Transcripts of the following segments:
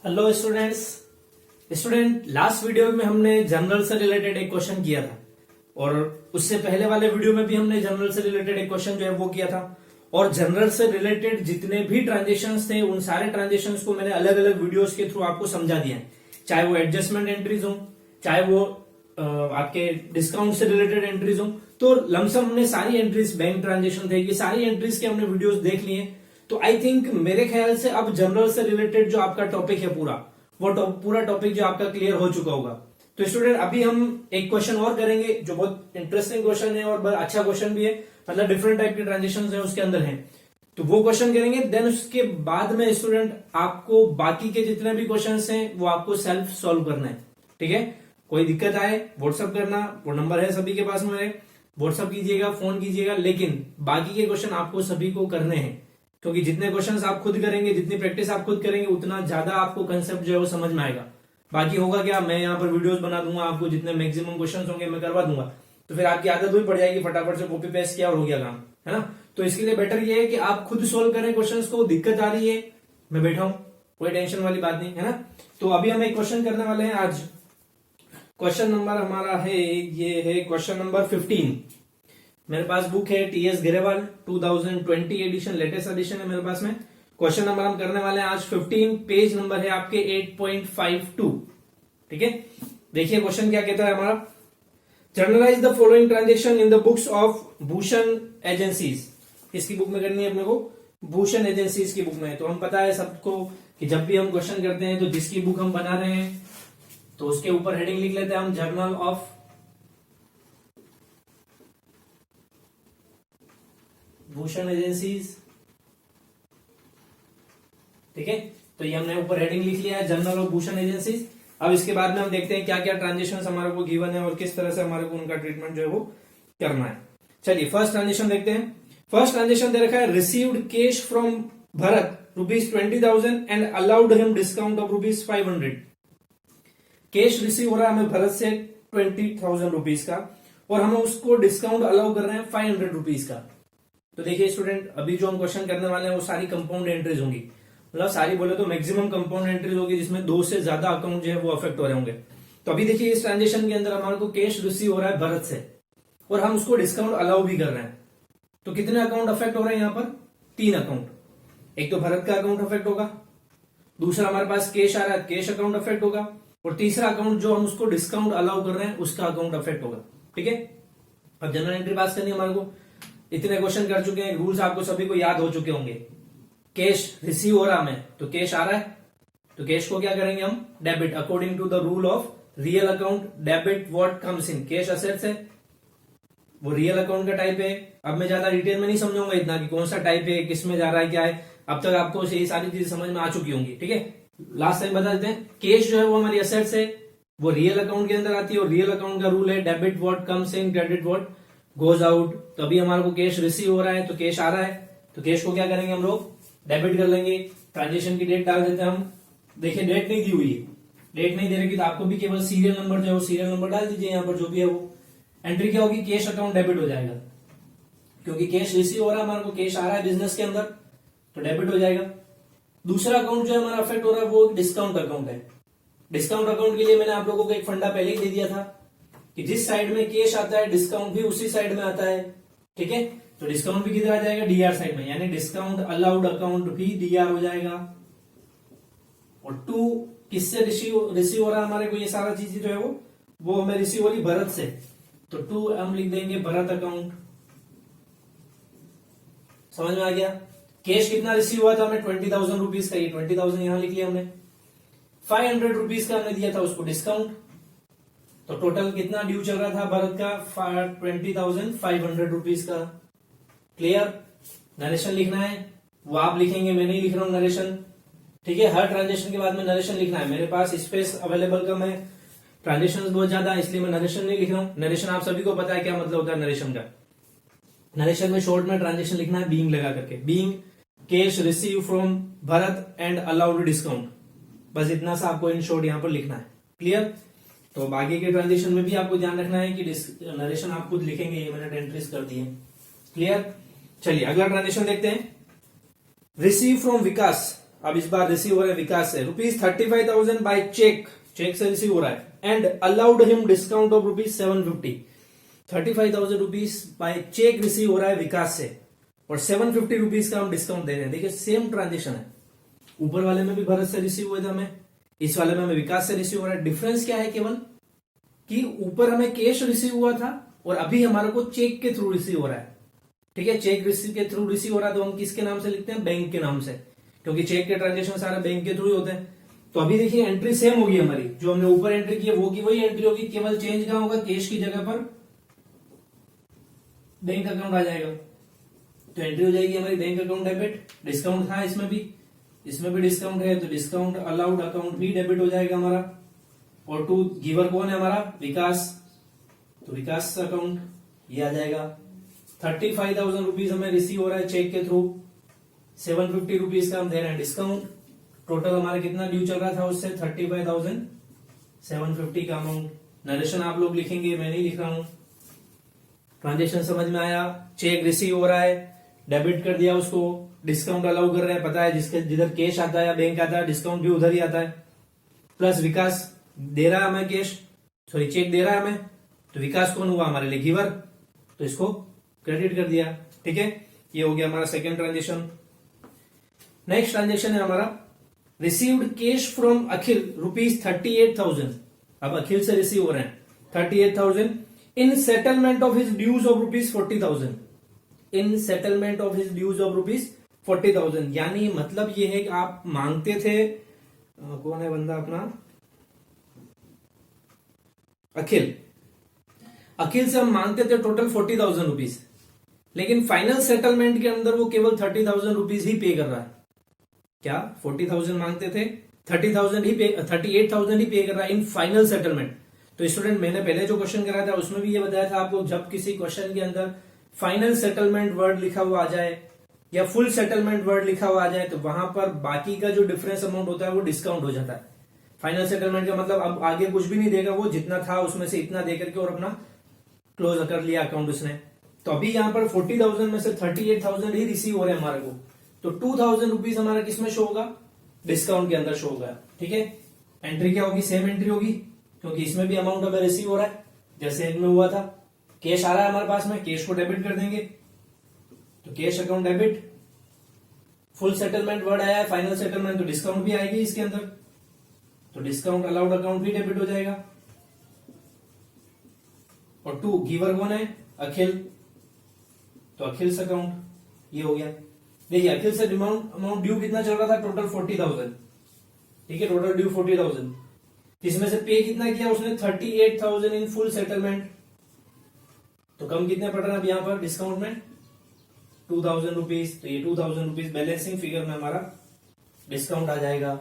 Hello student last video में हमने general से रिलेटेड एक क्वेश्चन किया था और उससे पहले वाले वीडियो में भी हमने जनरल से रिलेटेड एक क्वेश्चन जो है वो किया था। और जनरल से रिलेटेड जितने भी ट्रांजेक्शन्स थे उन सारे ट्रांजेक्शन्स को मैंने अलग अलग वीडियोस के थ्रू आपको समझा दिया है, चाहे वो एडजस्टमेंट एंट्रीज हो, चाहे वो आपके डिस्काउंट से रिलेटेड एंट्रीज हो। तो लमसम हमने सारी एंट्रीज, बैंक ट्रांजेक्शन थे, ये सारी एंट्रीज के हमने वीडियोस देख लिए। तो आई थिंक मेरे ख्याल से अब जनरल से रिलेटेड जो आपका टॉपिक है वो पूरा टॉपिक जो आपका क्लियर हो चुका होगा। तो स्टूडेंट अभी हम एक क्वेश्चन और करेंगे जो बहुत इंटरेस्टिंग क्वेश्चन है और बहुत अच्छा क्वेश्चन भी है, मतलब डिफरेंट टाइप के ट्रांजेक्शन है उसके अंदर है। तो वो क्वेश्चन करेंगे, देन उसके बाद में स्टूडेंट आपको बाकी के जितने भी क्वेश्चन हैं वो आपको सेल्फ सॉल्व करना है। ठीक है, कोई दिक्कत आए व्हाट्सअप करना, वो नंबर है सभी के पास में है, व्हाट्सअप कीजिएगा, फोन कीजिएगा, लेकिन बाकी के क्वेश्चन आपको सभी को करने हैं क्योंकि जितने क्वेश्चंस आप खुद करेंगे, जितनी प्रैक्टिस आप खुद करेंगे, उतना ज्यादा आपको कंसेप्ट जो है वो समझ में आएगा। बाकी होगा क्या, मैं यहाँ पर वीडियोस बना दूंगा, आपको जितने मैक्सिमम क्वेश्चंस होंगे मैं करवा दूंगा, तो फिर आपकी आदत हुई पड़ जाएगी, फटाफट से कॉपी पेस्ट किया और हो गया काम, है ना। तो इसके लिए बेटर ये है कि आप खुद सोल्व करें क्वेश्चन को। दिक्कत आ रही है, मैं बैठा हूं, कोई टेंशन वाली बात नहीं है ना। तो अभी हम एक क्वेश्चन करने वाले हैं आज। क्वेश्चन नंबर हमारा है, ये है क्वेश्चन नंबर 15। मेरे पास बुक है TS Grewal 2020 edition, latest edition है मेरे पास में। क्वेश्चन नंबर हम करने वाले हैं आज 15, पेज नंबर है आपके 8.52। ठीक है, देखिए क्वेश्चन क्या कहता है हमारा। Generalized the following transaction in the books of Bhushan agencies. किसकी बुक में करनी है अपने को? भूषण एजेंसीज की बुक में। तो हम पता है सबको कि जब भी हम क्वेश्चन करते हैं तो जिसकी बुक हम बना रहे हैं तो उसके ऊपर हेडिंग लिख लेते हैं हम, जर्नल ऑफ भूषण एजेंसीज। ठीक है, तो ये हमने ऊपर हेडिंग लिख लिया है, जर्नल ऑफ भूषण एजेंसीज। अब इसके बाद में हम देखते हैं क्या क्या ट्रांजेक्शन हमारे को गिवन है और किस तरह से हमारे को उनका ट्रीटमेंट जो है वो करना है। चलिए फर्स्ट ट्रांजेक्शन देखते हैं। फर्स्ट ट्रांजेक्शन दे रखा है, received cash from Bharat ₹20,000 and allowed him discount of ₹500। Cash receive हो रहा है हमें भरत से ₹20,000 का और हम उसको डिस्काउंट अलाउ कर रहे हैं ₹500 का। तो देखिए स्टूडेंट, अभी जो हम क्वेश्चन करने वाले हैं वो सारी कंपाउंड एंट्रीज होंगी, मतलब सारी बोले तो मैक्सिमम कंपाउंड एंट्रीज होगी जिसमें 2 से ज्यादा अकाउंट जो है वो अफेक्ट हो रहे होंगे। तो अभी देखिए इस ट्रांजेक्शन के अंदर हमारे को कैश रिसीव हो रहा है भरत से और हम उसको डिस्काउंट अलाउ भी कर रहे हैं। तो कितने अकाउंट अफेक्ट हो रहे हैं यहाँ पर? 3 अकाउंट। एक तो भरत का अकाउंट अफेक्ट होगा, दूसरा हमारे पास कैश आ रहा है, कैश अकाउंट अफेक्ट होगा, और तीसरा अकाउंट जो हम उसको डिस्काउंट अलाउ कर रहे हैं उसका अकाउंट अफेक्ट होगा। ठीक है, अब जनरल एंट्री पास करनी है हमारे को। इतने क्वेश्चन कर चुके हैं, रूल्स आपको सभी को याद हो चुके होंगे। कैश रिसीव हो रहा हमें तो कैश आ रहा है, तो कैश को क्या करेंगे हम? Debit, according to the rule of real account. Debit what comes in, cash assets है, वो रियल अकाउंट का टाइप है। अब मैं ज्यादा डिटेल में नहीं समझाऊंगा इतना कि कौन सा टाइप है, किस में जा रहा है, क्या है। अब तक आपको ये सारी चीजें समझ में आ चुकी होंगी। ठीक है, लास्ट टाइम बता देते हैं, कैश जो है वो हमारी असेट्स है, वो रियल अकाउंट के अंदर आती है और रियल अकाउंट का रूल है debit what comes in, credit what goes out. तो अभी हमारे को कैश रिसीव हो रहा है तो कैश आ रहा है, तो कैश को क्या करेंगे हम लोग? डेबिट कर लेंगे। ट्रांजेक्शन की डेट डाल देते हैं हम। देखिए डेट नहीं दी हुई है, डेट नहीं दे रही तो आपको भी केवल सीरियल नंबर जो है वो सीरियल नंबर डाल दीजिए यहाँ पर, जो भी है वो एंट्री क्या होगी? कैश अकाउंट डेबिट हो जाएगा, क्योंकि कैश रिसीव हो रहा है, हमारे को कैश आ रहा है बिजनेस के अंदर तो डेबिट हो जाएगा। दूसरा अकाउंट जो है हमारा अफेक्ट हो रहा है वो डिस्काउंट अकाउंट है। डिस्काउंट अकाउंट के लिए मैंने आप लोगों को एक फंडा पहले ही दे दिया था कि जिस साइड में कैश आता है डिस्काउंट भी उसी साइड में आता है। ठीक है, तो डिस्काउंट भी किधर आ जाएगा? डीआर साइड में, यानी डिस्काउंट अलाउड अकाउंट भी डीआर हो जाएगा। और 2 किससे रिसीव हो रहा है हमारे को? ये सारा चीज जो है वो हमें रिसीव हो रही भरत से, तो 2 हम लिख देंगे भरत अकाउंट। समझ में आ गया? कैश कितना रिसीव हुआ था हमें? ₹20,000 का, ये 20,000 यहां लिख लिया हमने। ₹500 का हमने दिया था उसको डिस्काउंट, तो टोटल कितना ड्यू चल रहा था भरत का? ₹20,500 का। क्लियर? नरेशन लिखना है, वो आप लिखेंगे, मैं नहीं लिख रहा हूं नरेशन। ठीक है, हर ट्रांजेक्शन के बाद में नरेशन लिखना है। मेरे पास स्पेस अवेलेबल कम है, ट्रांजेक्शन बहुत ज्यादा है, इसलिए मैं नरेशन नहीं लिख रहा हूं। नरेशन आप सभी को पता है क्या मतलब होता है नरेशन का। नरेशन में शॉर्ट में ट्रांजेक्शन लिखना है बीइंग लगा करके, being cash receive from Bharat and allowed discount, बस इतना सा आपको इन शॉर्ट यहां पर लिखना है। क्लियर? तो बाकी के ट्रांजेक्शन में भी आपको ध्यान रखना है कि नरेशन आप खुद लिखेंगे, ये मैंने एंट्रीज कर दी है। क्लियर? चलिए अगला ट्रांजेक्शन देखते हैं। रिसीव फ्रॉम विकास अब इस बार रिसीव हो रहा है विकास से ₹35,000 बाय चेक, चेक से रिसीव हो रहा है, and allowed him discount of ₹750। ₹35,000 by cheque receive हो रहा है विकास से और ₹750 का हम डिस्काउंट दे रहे हैं। देखिए सेम ट्रांजेक्शन है, ऊपर वाले में भी भरत से रिसीव हुआ था हमें, इस वाले में हमें विकास से रिसीव हो रहा है। डिफरेंस क्या है केवल कि ऊपर हमें कैश रिसीव हुआ था और अभी हमारे को चेक के थ्रू रिसीव हो रहा है। ठीक है, चेक रिसीव के थ्रू रिसीव हो रहा है तो हम किसके नाम से लिखते हैं, बैंक के नाम से, क्योंकि चेक के ट्रांजेक्शन सारे बैंक के थ्रू ही होते हैं। तो अभी देखिए एंट्री सेम होगी हमारी, जो हमने ऊपर एंट्री की है वो की वही एंट्री होगी, केवल चेंज कहां होगा, कैश की जगह पर बैंक अकाउंट आ जाएगा। तो एंट्री हो जाएगी हमारी बैंक अकाउंट डेबिट, डिस्काउंट था इसमें भी डिस्काउंट है तो डिस्काउंट अलाउड अकाउंट भी डेबिट हो जाएगा हमारा। और टू गिवर कौन है हमारा, विकास, तो विकास अकाउंट ये आ जाएगा। ₹35,000 हमें रिसीव हो रहा है चेक के थ्रू, ₹750 का हम दे रहे हैं डिस्काउंट। टोटल हमारा कितना ड्यू चल रहा था उससे, 35,750 का अमाउंट। नरेशन आप लोग लिखेंगे, मैं नहीं लिख रहा हूं। ट्रांजेक्शन समझ में आया, चेक रिसीव हो रहा है, डेबिट कर दिया उसको, डिस्काउंट अलाउ कर रहे हैं, पता है जिसके जिधर कैश आता है या बैंक आता है डिस्काउंट भी उधर ही आता है। प्लस विकास दे रहा है हमें कैश, सॉरी चेक दे रहा है हमें, तो विकास कौन हुआ हमारे लिए, गिवर, तो इसको क्रेडिट कर दिया। ठीक है, ये हो गया हमारा सेकेंड ट्रांजेक्शन। नेक्स्ट ट्रांजेक्शन है हमारा रिसीव्ड कैश फ्रॉम अखिल ₹38,000। अब अखिल से रिसीव हो रहे हैं 38,000 in settlement of his dues of ₹40,000, in settlement of his dues of ₹40,000। यानी मतलब ये है कि आप मांगते थे, कौन है बंदा अपना, अखिल से हम मांगते थे टोटल ₹40,000, लेकिन फाइनल सेटलमेंट के अंदर वो केवल ₹30,000 ही पे कर रहा है। क्या 40,000 मांगते थे, 38,000 ही पे कर रहा है इन फाइनल सेटलमेंट। तो स्टूडेंट मैंने पहले जो क्वेश्चन कराया था उसमें भी ये बताया था आपको, जब किसी क्वेश्चन के अंदर फाइनल सेटलमेंट वर्ड लिखा हुआ आ जाए या फुल सेटलमेंट वर्ड लिखा हुआ आ जाए तो वहां पर बाकी का जो डिफरेंस अमाउंट होता है वो डिस्काउंट हो जाता है। फाइनल सेटलमेंट का मतलब अब आगे कुछ भी नहीं देगा, वो जितना था उसमें से इतना दे करके और अपना क्लोज कर लिया अकाउंट उसने। तो अभी यहाँ पर 40,000 में से 38,000 ही रिसीव हो रहे हैं हमारे को, तो ₹2,000 हमारा किसमें शो होगा, डिस्काउंट के अंदर शो होगा। ठीक है, एंट्री क्या होगी, सेम एंट्री होगी, क्योंकि इसमें भी अमाउंट हमें रिसीव हो रहा है जैसे एक में हुआ था। कैश आ रहा है हमारे पास में, कैश को डेबिट कर देंगे, तो cash account debit. Full settlement word आया है, फाइनल सेटलमेंट, तो डिस्काउंट भी आएगी इसके अंदर, तो डिस्काउंट अलाउड अकाउंट भी डेबिट हो जाएगा। और टू गिवर कौन है, अखिल, तो अखिल अकाउंट ये हो गया। देखिए अखिल से अमाउंट ड्यू कितना चल रहा था, टोटल 40,000। ठीक है, टोटल ड्यू 40,000, इसमें से पे कितना किया उसने, 38,000 इन फुल सेटलमेंट। तो कम कितने पड़ रहे हैं अब यहाँ पर डिस्काउंट में, ₹2,000। तो ये ₹2,000 बैलेंसिंग फिगर में हमारा डिस्काउंट आ जाएगा।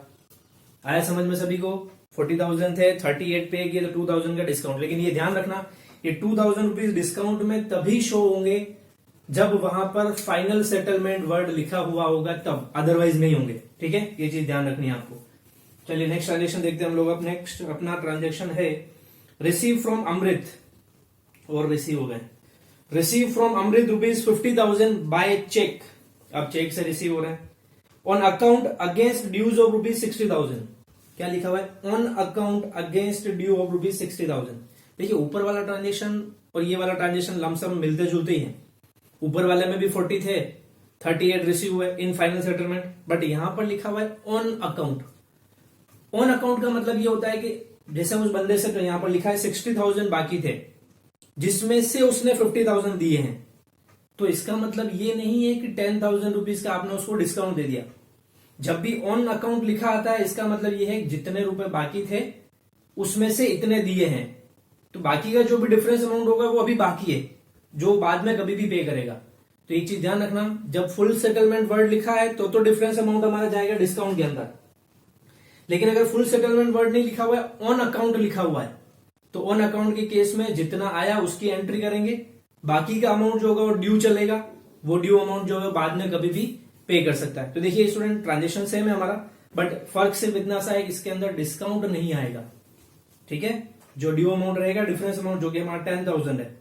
आया समझ में सभी को, 40,000 थे, 38 पे किया तो 2,000 का डिस्काउंट। लेकिन ये ध्यान रखना, ये ₹2,000 डिस्काउंट में तभी शो होंगे जब वहां पर फाइनल सेटलमेंट वर्ड लिखा हुआ होगा तब, अदरवाइज नहीं होंगे। ठीक है, ये चीज ध्यान रखनी है आपको। चलिए नेक्स्ट ट्रांजेक्शन देखते हैं हम लोग। अब नेक्स्ट अपना ट्रांजेक्शन है रिसीव फ्रॉम अमृत, और रिसीव हो गए, receive from Amrit ₹50,000 by cheque. अब चेक से रिसीव हो रहे हैं on account against dues of ₹60,000। क्या लिखा हुआ है, on account against due of ₹60,000। देखिए ऊपर वाला ट्रांजेक्शन और ये वाला ट्रांजेक्शन लमसम मिलते जुलते ही हैं। ऊपर वाले में भी 40 थे, 38 रिसीव हुए इन फाइनल सेटलमेंट, बट यहां पर लिखा हुआ है ऑन अकाउंट। ऑन अकाउंट का मतलब ये होता है कि जैसे उस बंदे से, तो यहां पर लिखा है 60,000 बाकी थे, जिसमें से उसने 50,000 दिए हैं। तो इसका मतलब ये नहीं है कि ₹10,000 का आपने उसको डिस्काउंट दे दिया। जब भी ऑन अकाउंट लिखा आता है इसका मतलब ये है कि जितने रुपए बाकी थे उसमें से इतने दिए हैं, तो बाकी का जो भी डिफरेंस अमाउंट होगा वो अभी बाकी है, जो बाद में कभी भी पे करेगा। तो एक चीज ध्यान रखना, जब फुल सेटलमेंट वर्ड लिखा है तो डिफरेंस अमाउंट हमारा जाएगा डिस्काउंट के अंदर। लेकिन अगर फुल सेटलमेंट वर्ड नहीं लिखा हुआ है, ऑन अकाउंट लिखा हुआ है, तो ऑन अकाउंट के केस में जितना आया उसकी एंट्री करेंगे, बाकी का अमाउंट जो होगा वो ड्यू चलेगा, वो ड्यू अमाउंट जो है बाद में कभी भी पे कर सकता है। तो देखिए स्टूडेंट ट्रांजेक्शन सेम है हमारा, बट फर्क सिर्फ इतना सा है कि इसके अंदर डिस्काउंट नहीं आएगा। ठीक है, जो ड्यू अमाउंट रहेगा, डिफरेंस अमाउंट जो कि हमारा 10,000 है,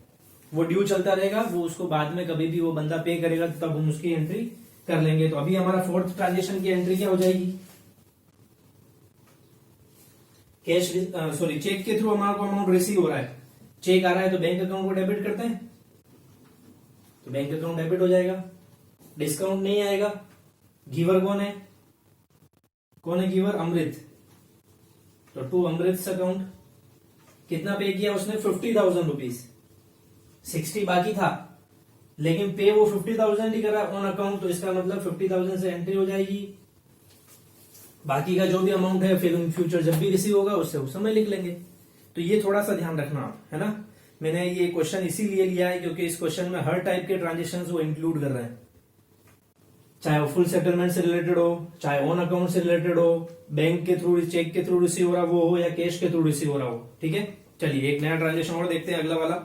वो ड्यू चलता रहेगा, वो उसको बाद में कभी भी वो बंदा पे करेगा तब हम उसकी एंट्री कर लेंगे। तो अभी हमारा फोर्थ ट्रांजेक्शन की एंट्री क्या हो जाएगी, कैश सॉरी चेक के थ्रू हमारे को अमाउंट रिसीव हो रहा है, चेक आ रहा है तो बैंक अकाउंट को डेबिट करते हैं, तो बैंक अकाउंट डेबिट हो जाएगा, डिस्काउंट नहीं आएगा। गिवर कौन है, गिवर, अमृत, तो टू अमृत अकाउंट कितना पे किया उसने, 50,000 रुपीज, 60 बाकी था लेकिन पे वो 50,000 ही करा ऑन अकाउंट, तो इसका मतलब 50,000 से एंट्री हो जाएगी। बाकी का जो भी अमाउंट है फिर इन फ्यूचर जब भी रिसीव होगा उससे उस समय लिख लेंगे। तो ये थोड़ा सा ध्यान रखना आप, है ना। मैंने ये क्वेश्चन इसीलिए लिया है क्योंकि इस क्वेश्चन में हर टाइप के ट्रांजेक्शन वो इंक्लूड कर रहे हैं, चाहे वो फुल सेटलमेंट से रिलेटेड हो, चाहे ऑन अकाउंट से रिलेटेड हो, बैंक के थ्रू, चेक के थ्रू रिसीव हो रहा वो हो, या कैश के थ्रू रिसीव हो रहा हो। ठीक है, चलिए एक नया ट्रांजेक्शन और देखते हैं, अगला वाला।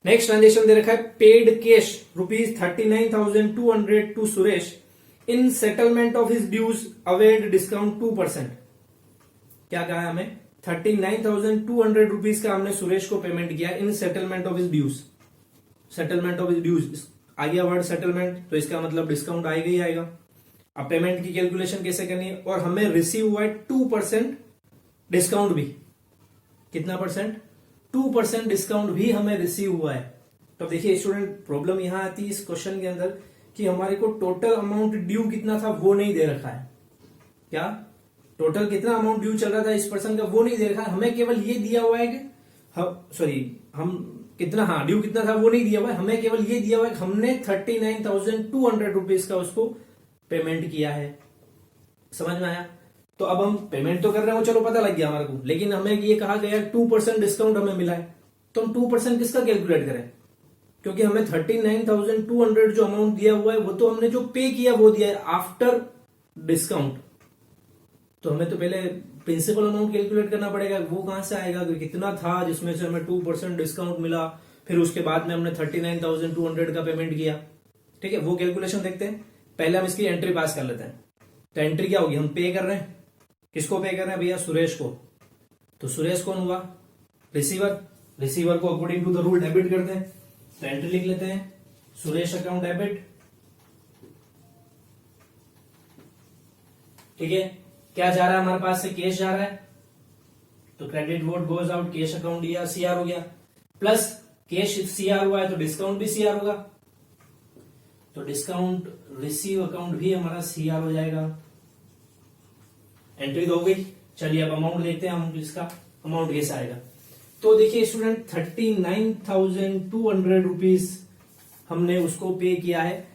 नेक्स्ट ट्रांजेक्शन दे रखा है, paid cash ₹39,200 to Suresh in settlement of his dues availed discount 2%। क्या कहा है हमें, 39,200 रुपीज का हमने सुरेश को पेमेंट किया in settlement of his dues, settlement of his dues आ गया वर्ड सेटलमेंट, तो इसका मतलब डिस्काउंट आएगा ही आएगा। अब पेमेंट की कैलकुलेशन कैसे करनी है, और हमें रिसीव हुआ है 2% डिस्काउंट भी, कितना परसेंट, 2% डिस्काउंट भी हमें रिसीव हुआ है। तो देखिए स्टूडेंट, प्रॉब्लम यहां आती है इस क्वेश्चन के अंदर कि हमारे को टोटल अमाउंट ड्यू कितना था वो नहीं दे रखा है। क्या टोटल कितना अमाउंट ड्यू चल रहा था इस पर्सन का वो नहीं दे रखा है, हमें केवल ये दिया हुआ है कि हम कितना, हाँ ड्यू कितना था वो नहीं दिया हुआ है, हमें केवल ये दिया हुआ है कि हमने 39,200 रुपीज का उसको पेमेंट किया है। समझ में आया। तो अब हम पेमेंट तो कर रहे हो, चलो पता लग गया हमारे को, लेकिन हमें ये कहा गया 2% डिस्काउंट हमें मिला है, तो हम 2% किसका कैलकुलेट करें, क्योंकि हमें 39,200 जो अमाउंट दिया हुआ है वो तो हमने जो पे किया वो दिया है आफ्टर डिस्काउंट, तो हमें तो पहले प्रिंसिपल अमाउंट कैलकुलेट करना पड़ेगा, वो कहां से आएगा, कितना था जिसमें से हमें 2% डिस्काउंट मिला, फिर उसके बाद में हमने 39,200 का पेमेंट किया। ठीक है, वो कैलकुलेशन देखते हैं, पहले हम इसकी एंट्री पास कर लेते हैं। तो एंट्री क्या होगी, हम पे कर रहे हैं, किसको पे कर रहे हैं भैया, सुरेश को, तो सुरेश कौन हुआ, रिसीवर, रिसीवर को according to the rule debit करते हैं, तो एंट्री लिख लेते हैं, सुरेश अकाउंट डेबिट। ठीक है, क्या जा रहा है हमारे पास से, कैश जा रहा है, तो credit vote goes out, cash account दिया, सीआर हो गया, प्लस कैश सीआर हुआ है तो डिस्काउंट भी सीआर होगा, तो डिस्काउंट रिसीव अकाउंट भी हमारा सीआर हो जाएगा। एंट्री तो हो गई। चलिए अब अमाउंट देखते हैं हम, इसका अमाउंट कैसे आएगा। तो देखिए स्टूडेंट, 39,200 रुपीज हमने उसको पे किया है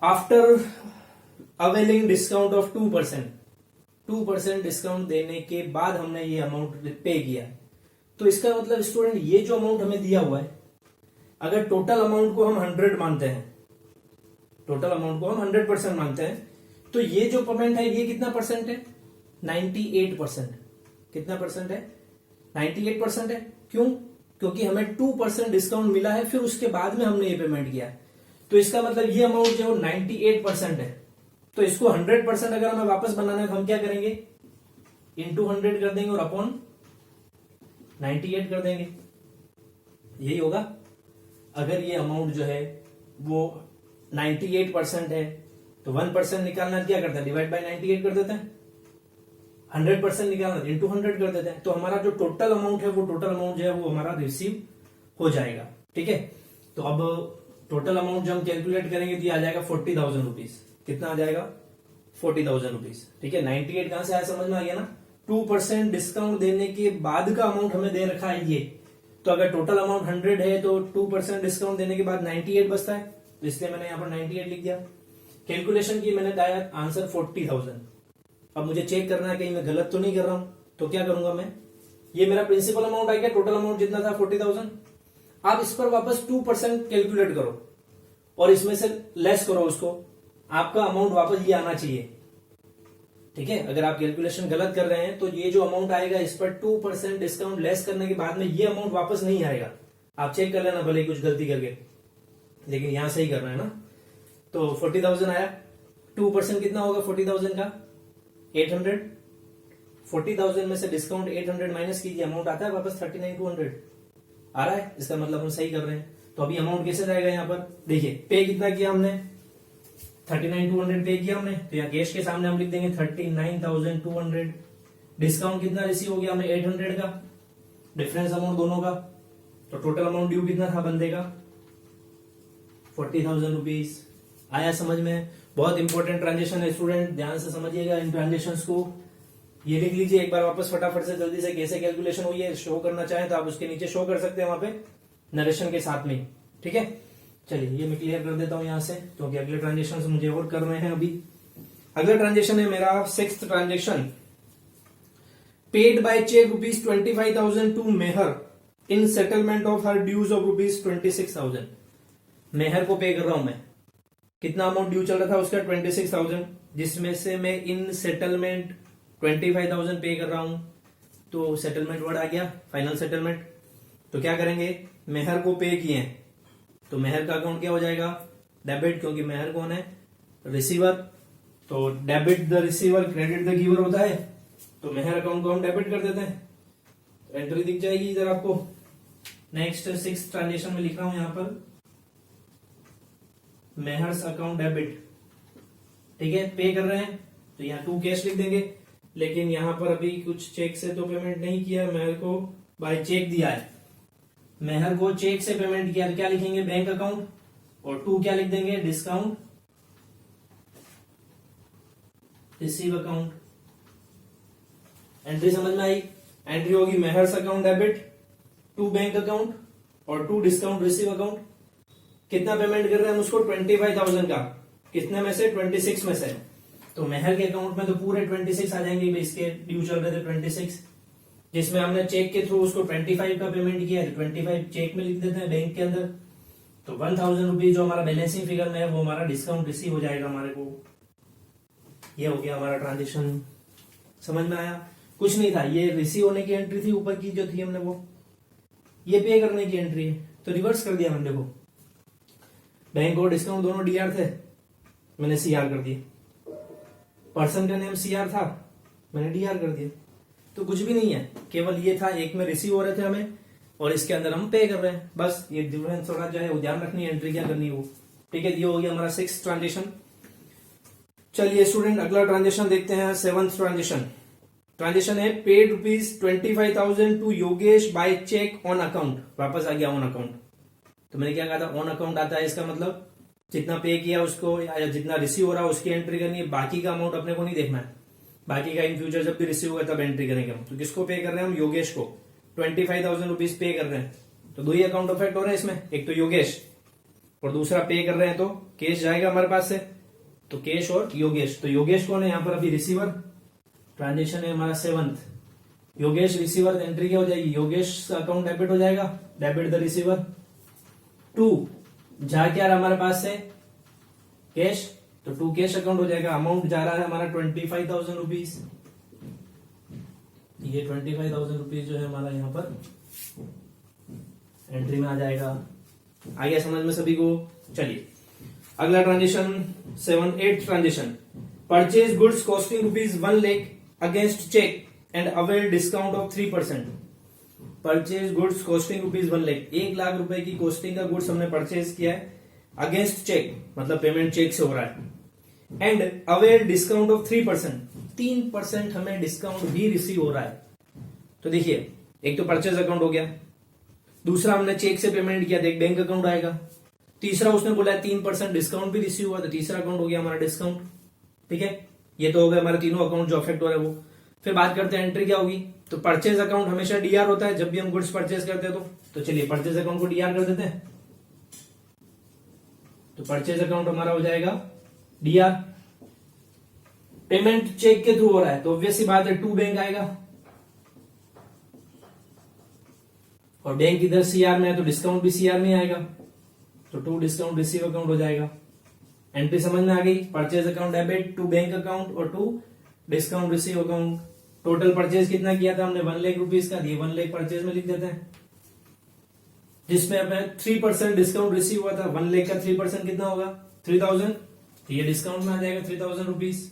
after availing discount of 2% discount देने के बाद हमने ये अमाउंट पे किया। तो इसका मतलब स्टूडेंट, ये जो अमाउंट हमें दिया हुआ है, अगर टोटल अमाउंट को हम 100 मानते हैं, टोटल अमाउंट को हम 100% मानते हैं, तो ये जो पेमेंट है ये कितना परसेंट है, 98%। कितना परसेंट है, 98% है। क्यों, क्योंकि हमें 2% डिस्काउंट मिला है, फिर उसके बाद में हमने ये पेमेंट किया है। तो इसका मतलब ये अमाउंट जो 98% है, तो इसको 100% अगर हमें वापस बनाना है तो हम क्या करेंगे, इंटू 100 कर देंगे और अपॉन 98 कर देंगे, यही होगा। अगर ये अमाउंट जो है वो 98% है तो 1% निकालना क्या करता है, डिवाइड बाय 98 कर देते हैं, 100% निकालना इंटू 100 कर देते हैं, तो हमारा जो टोटल अमाउंट है वो टोटल अमाउंट जो है वो हमारा रिसीव हो जाएगा। ठीक है, तो अब टोटल अमाउंट जो हम कैलकुलेट करेंगे तो ये आ जाएगा 40,000 रुपीज। कितना आ जाएगा, 40,000 रुपीज। ठीक है, 98 कहां से आया, समझ में आ गया ना। 2% डिस्काउंट देने के बाद का अमाउंट हमें दे रखा है ये, तो अगर टोटल अमाउंट 100 है तो 2% डिस्काउंट देने के बाद 98 बचता है, इसलिए मैंने यहाँ पर 98 लिख दिया। कैलकुलेशन की मैंने दिया आंसर 40,000। अब मुझे चेक करना है कहीं मैं गलत तो नहीं कर रहा हूं, तो क्या करूंगा मैं, ये मेरा प्रिंसिपल अमाउंट आ गया, टोटल अमाउंट जितना था 40,000। आप इस पर वापस 2% कैलकुलेट करो और इसमें से लेस करो उसको, आपका अमाउंट वापस ये आना चाहिए। ठीक है, अगर आप कैलकुलेशन गलत कर रहे हैं तो ये जो अमाउंट आएगा इस पर 2% डिस्काउंट लेस करने के बाद में ये अमाउंट वापस नहीं आएगा। आप चेक कर लेना भले कुछ गलती करके, लेकिन यहां सही करना है ना। तो 40,000 आया, 2% कितना होगा 40,000 का, 800। 40,000 में से डिस्काउंट 800 माइनस कीजिए, अमाउंट आता है वापस 39,200 आ रहा है। इसका मतलब हम सही कर रहे हैं। तो अभी अमाउंट कैसे जाएगा यहाँ पर, देखिए पे कितना किया हमने, 39,200 पे किया हमने, तो यहाँ कैश के सामने हम लिख देंगे 39,200। डिस्काउंट कितना रिसीव हो गया हमें 800 का, डिफरेंस अमाउंट दोनों का, तो टोटल अमाउंट ड्यू कितना था बंदे का 40,000 रुपीज। आया समझ में? बहुत इंपॉर्टेंट ट्रांजेक्शन है स्टूडेंट, ध्यान से समझिएगा इन ट्रांजेक्शन को। ये लिख लीजिए एक बार वापस फटाफट से जल्दी से, कैसे कैलकुलेशन हुई है शो करना चाहें तो आप उसके नीचे शो कर सकते हैं वहां पे नरेशन के साथ में, ठीक है। चलिए ये मैं क्लियर कर देता हूं यहां से, क्योंकि अगले ट्रांजेक्शन मुझे और करने हैं अभी। अगला ट्रांजेक्शन है मेरा 6th transaction, paid by cheque ₹25,000 to Mehar in settlement of her dues of ₹26,000। Mehar को पे कर रहा हूं मैं, कितना अमाउंट ड्यू चल रहा था उसका 26,000, जिसमें से मैं इन सेटलमेंट 25,000 पे कर रहा हूं, तो सेटलमेंट वर्ड आ गया फाइनल सेटलमेंट। तो क्या करेंगे, मेहर को पे किए हैं तो मेहर का अकाउंट क्या हो जाएगा डेबिट, क्योंकि मेहर कौन है रिसीवर, तो debit the receiver credit the giver होता है, तो मेहर अकाउंट को हम डेबिट कर देते हैं, एंट्री दिख जाएगी इधर आपको। नेक्स्ट 6th ट्रांजेक्शन में लिख रहा हूं यहां पर मेहर्स अकाउंट डेबिट, ठीक है, पे कर रहे हैं तो यहाँ 2 कैश लिख देंगे, लेकिन यहाँ पर अभी कुछ चेक से तो पेमेंट नहीं किया, मेहर को बाय चेक दिया है, मेहर को चेक से पेमेंट किया, क्या लिखेंगे बैंक अकाउंट, और 2 क्या लिख देंगे डिस्काउंट रिसीव अकाउंट। एंट्री समझ में आई? एंट्री होगी मेहर्स अकाउंट डेबिट, 2 बैंक अकाउंट और 2 डिस्काउंट रिसीव अकाउंट। कितना पेमेंट कर रहे हैं हम उसको 25,000 का, कितने में से 26 में से, तो मेहर के अकाउंट में तो पूरे 26 आ जाएंगे, इसके ड्यू चल रहे थे 26, जिसमें हमने चेक के थ्रू उसको 25 का पेमेंट किया है, 25 चेक में लिख देते हैं बैंक के अंदर, तो 1,000 रुपीज जो हमारा बैलेंसिंग फिगर में है वो हमारा डिस्काउंट रिसीव हो जाएगा हमारे को। ये हो गया हमारा ट्रांजेक्शन, समझ में आया? कुछ नहीं था, ये रिसीव होने की एंट्री थी ऊपर की जो थी हमने वो, ये पे करने की एंट्री है, तो रिवर्स कर दिया हमने। देखो बैंक और डिस्काउंट दोनों डीआर थे, मैंने सीआर कर दिया, पर्सन का नेम सीआर था, मैंने डीआर कर दिया, तो कुछ भी नहीं है, केवल ये था एक में रिसीव हो रहे थे हमें और इसके अंदर हम पे कर रहे हैं, बस ये डिफरेंस थोड़ा जो है वो ध्यान रखनी है, एंट्री क्या करनी है वो, ठीक है। ये हो गया हमारा 6th ट्रांजेक्शन। चलिए स्टूडेंट अगला ट्रांजेक्शन देखते हैं, 7th ट्रांजेक्शन। ट्रांजेक्शन है paid ₹25,000 to Yogesh by cheque on account, वापस आ गया ऑन अकाउंट। तो मैंने क्या कहा था ऑन अकाउंट आता है, इसका मतलब जितना पे किया उसको या जितना रिसीव हो रहा है उसकी एंट्री करनी है, बाकी का अमाउंट अपने को नहीं देखना है, बाकी का इन फ्यूचर जब भी रिसीव होगा तब एंट्री करेंगे हम। तो किसको पे कर रहे हैं हम, योगेश को 25,000 रुपीज पे कर रहे हैं, तो 2 ही अकाउंट अफेक्ट हो रहे हैं इसमें, एक तो योगेश और दूसरा पे कर रहे हैं, तो कैश जाएगा हमारे पास से, तो कैश और योगेश, तो योगेश कौन है यहाँ पर अभी रिसीवर, ट्रांजेक्शन है हमारा 7th, योगेश रिसीवर, एंट्री क्या हो जाएगी योगेश अकाउंट डेबिट हो जाएगा, डेबिट द रिसीवर। 2 जा क्या रहा हमारे पास से कैश, तो 2 कैश अकाउंट हो जाएगा, अमाउंट जा रहा है हमारा 25,000 रुपीज, ये 25,000 रुपीज जो है हमारा यहाँ पर एंट्री में आ जाएगा। आ गया समझ में सभी को? चलिए अगला transaction 8th transaction, purchase goods costing ₹1 lakh against cheque and avail discount of 3%। Purchase goods costing ₹1 lakh, 1 lakh रुपए की कॉस्टिंग का गुड्स हमने परचेज किया है अगेंस्ट चेक, मतलब पेमेंट चेक से हो रहा है, एंड अवेल डिस्काउंट ऑफ 3%, 3% हमें डिस्काउंट भी रिसीव हो रहा है। तो देखिए एक तो परचेज अकाउंट हो गया, दूसरा हमने चेक से पेमेंट किया तो एक बैंक अकाउंट आएगा, तीसरा उसने बोला 3% डिस्काउंट भी रिसीव हुआ तो तीसरा अकाउंट हो गया हमारा डिस्काउंट, ठीक है। ये तो हो गए हमारे तीनों अकाउंट जो अफेक्ट हो रहे हैं वो। फिर बात करते हैं एंट्री क्या होगी, तो परचेज अकाउंट हमेशा डीआर होता है जब भी हम गुड्स परचेज करते हैं, तो चलिए परचेज अकाउंट को डीआर कर देते हैं, तो परचेज अकाउंट हमारा हो जाएगा डीआर। पेमेंट चेक के थ्रू हो रहा है तो ऑब्वियस सी बात है 2 बैंक आएगा, और बैंक इधर सीआर में है तो डिस्काउंट भी सीआर में आएगा, तो 2 डिस्काउंट रिसीव अकाउंट हो जाएगा। एंट्री समझ में आ गई, purchase account debit, 2 bank account और 2 discount receive account. Total purchase कितना किया था हमने 1 लाख रुपीज का, ये 1 लाख परचेज में लिख देते हैं, जिसमें हमें 3% डिस्काउंट रिसीव हुआ था। 1 लाख का 3% कितना होगा 3,000, तो ये डिस्काउंट में आ जाएगा 3,000 रुपीज।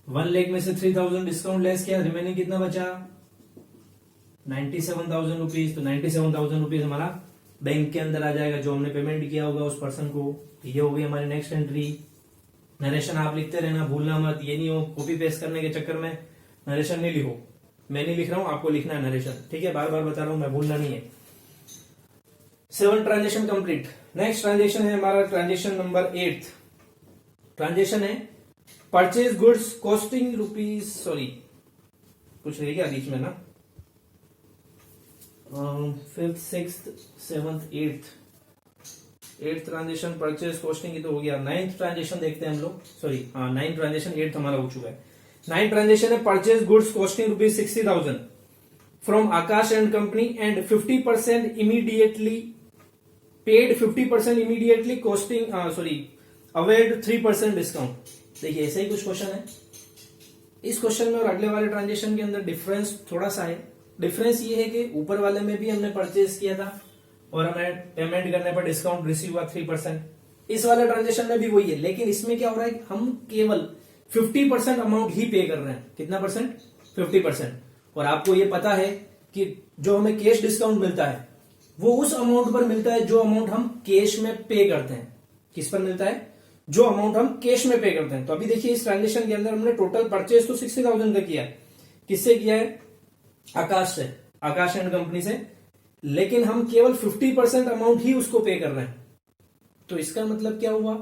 1 लाख में से 3,000 डिस्काउंट लेस किया, रिमेनिंग कितना बचा 97,000 रुपीज। तो 97,000 रुपीज हमारा बैंक के अंदर आ जाएगा जो हमने पेमेंट किया होगा उस पर्सन को। ये हो गई हमारी नेक्स्ट एंट्री। नरेशन आप लिखते रहना, भूलना मत, ये नहीं हो कॉपी पेस्ट करने के चक्कर में नरेशन नहीं लिखो। मैं नहीं लिख रहा हूं, आपको लिखना है नरेशन, ठीक है, बार बार बता रहा हूं मैं, भूलना नहीं है। 7 ट्रांजेक्शन कंप्लीट। नेक्स्ट ट्रांजेक्शन है हमारा ट्रांजेक्शन नंबर 8। ट्रांजेक्शन है purchase goods costing rupees, sorry कुछ रह गया बीच में ना, 5th 6th 7th 8th transaction purchase costing की तो हो गया। 9th ट्रांजेक्शन देखते हैं हम लोग, सॉरी हाँ 9th ट्रांजेक्शन, 8th हमारा हो चुका है। 9th ट्रांजेक्शन है purchase goods costing rupees 60,000 from Akash and company and 50% immediately paid, 50% immediately costing sorry avoid 3% discount. देखिए ऐसा ही कुछ क्वेश्चन है। इस क्वेश्चन में और अगले वाले ट्रांजेक्शन के अंदर डिफरेंस थोड़ा सा है। डिफरेंस ये है कि ऊपर वाले में भी हमने परचेज किया था और हमें पेमेंट करने पर डिस्काउंट रिसीव हुआ 3%। इस वाले ट्रांजेक्शन में भी वही है, लेकिन इसमें क्या हो रहा है, हम केवल 50% अमाउंट ही पे कर रहे हैं। कितना परसेंट? 50%। और आपको ये पता है कि जो हमें कैश डिस्काउंट मिलता है वो उस अमाउंट पर मिलता है जो अमाउंट हम कैश में पे करते हैं। किस पर मिलता है? जो अमाउंट हम कैश में पे करते हैं। तो अभी देखिए इस ट्रांजेक्शन के अंदर हमने टोटल परचेज तो 60,000 का किया है। किससे किया है? आकाश से, आकाश एंड कंपनी से, लेकिन हम केवल 50% अमाउंट ही उसको पे कर रहे हैं। तो इसका मतलब क्या हुआ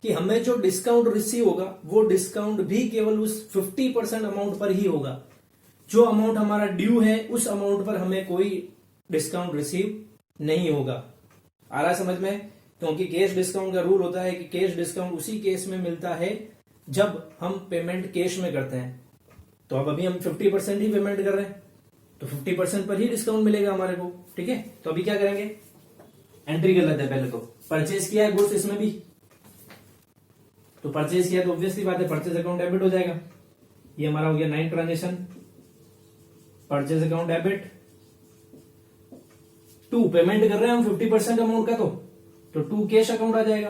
कि हमें जो डिस्काउंट रिसीव होगा वो डिस्काउंट भी केवल उस 50% अमाउंट पर ही होगा। जो अमाउंट हमारा ड्यू है उस अमाउंट पर हमें कोई डिस्काउंट रिसीव नहीं होगा। आ रहा समझ में? क्योंकि कैश डिस्काउंट का रूल होता है कि कैश डिस्काउंट उसी केस में मिलता है जब हम पेमेंट कैश में करते हैं। तो अब अभी हम 50% ही पेमेंट कर रहे हैं तो 50% पर ही डिस्काउंट मिलेगा हमारे को, ठीक है। तो अभी क्या करेंगे, एंट्री कर लेते हैं। पहले तो परचेज किया है गुड्स, इसमें भी तो परचेज किया तो ऑब्वियसली बात है परचेज अकाउंट डेबिट हो जाएगा। ये हमारा हो गया 9 transaction, purchase account debit. 2 payment कर रहे हैं हम 50% अमाउंट का, तो 2 कैश अकाउंट आ जाएगा।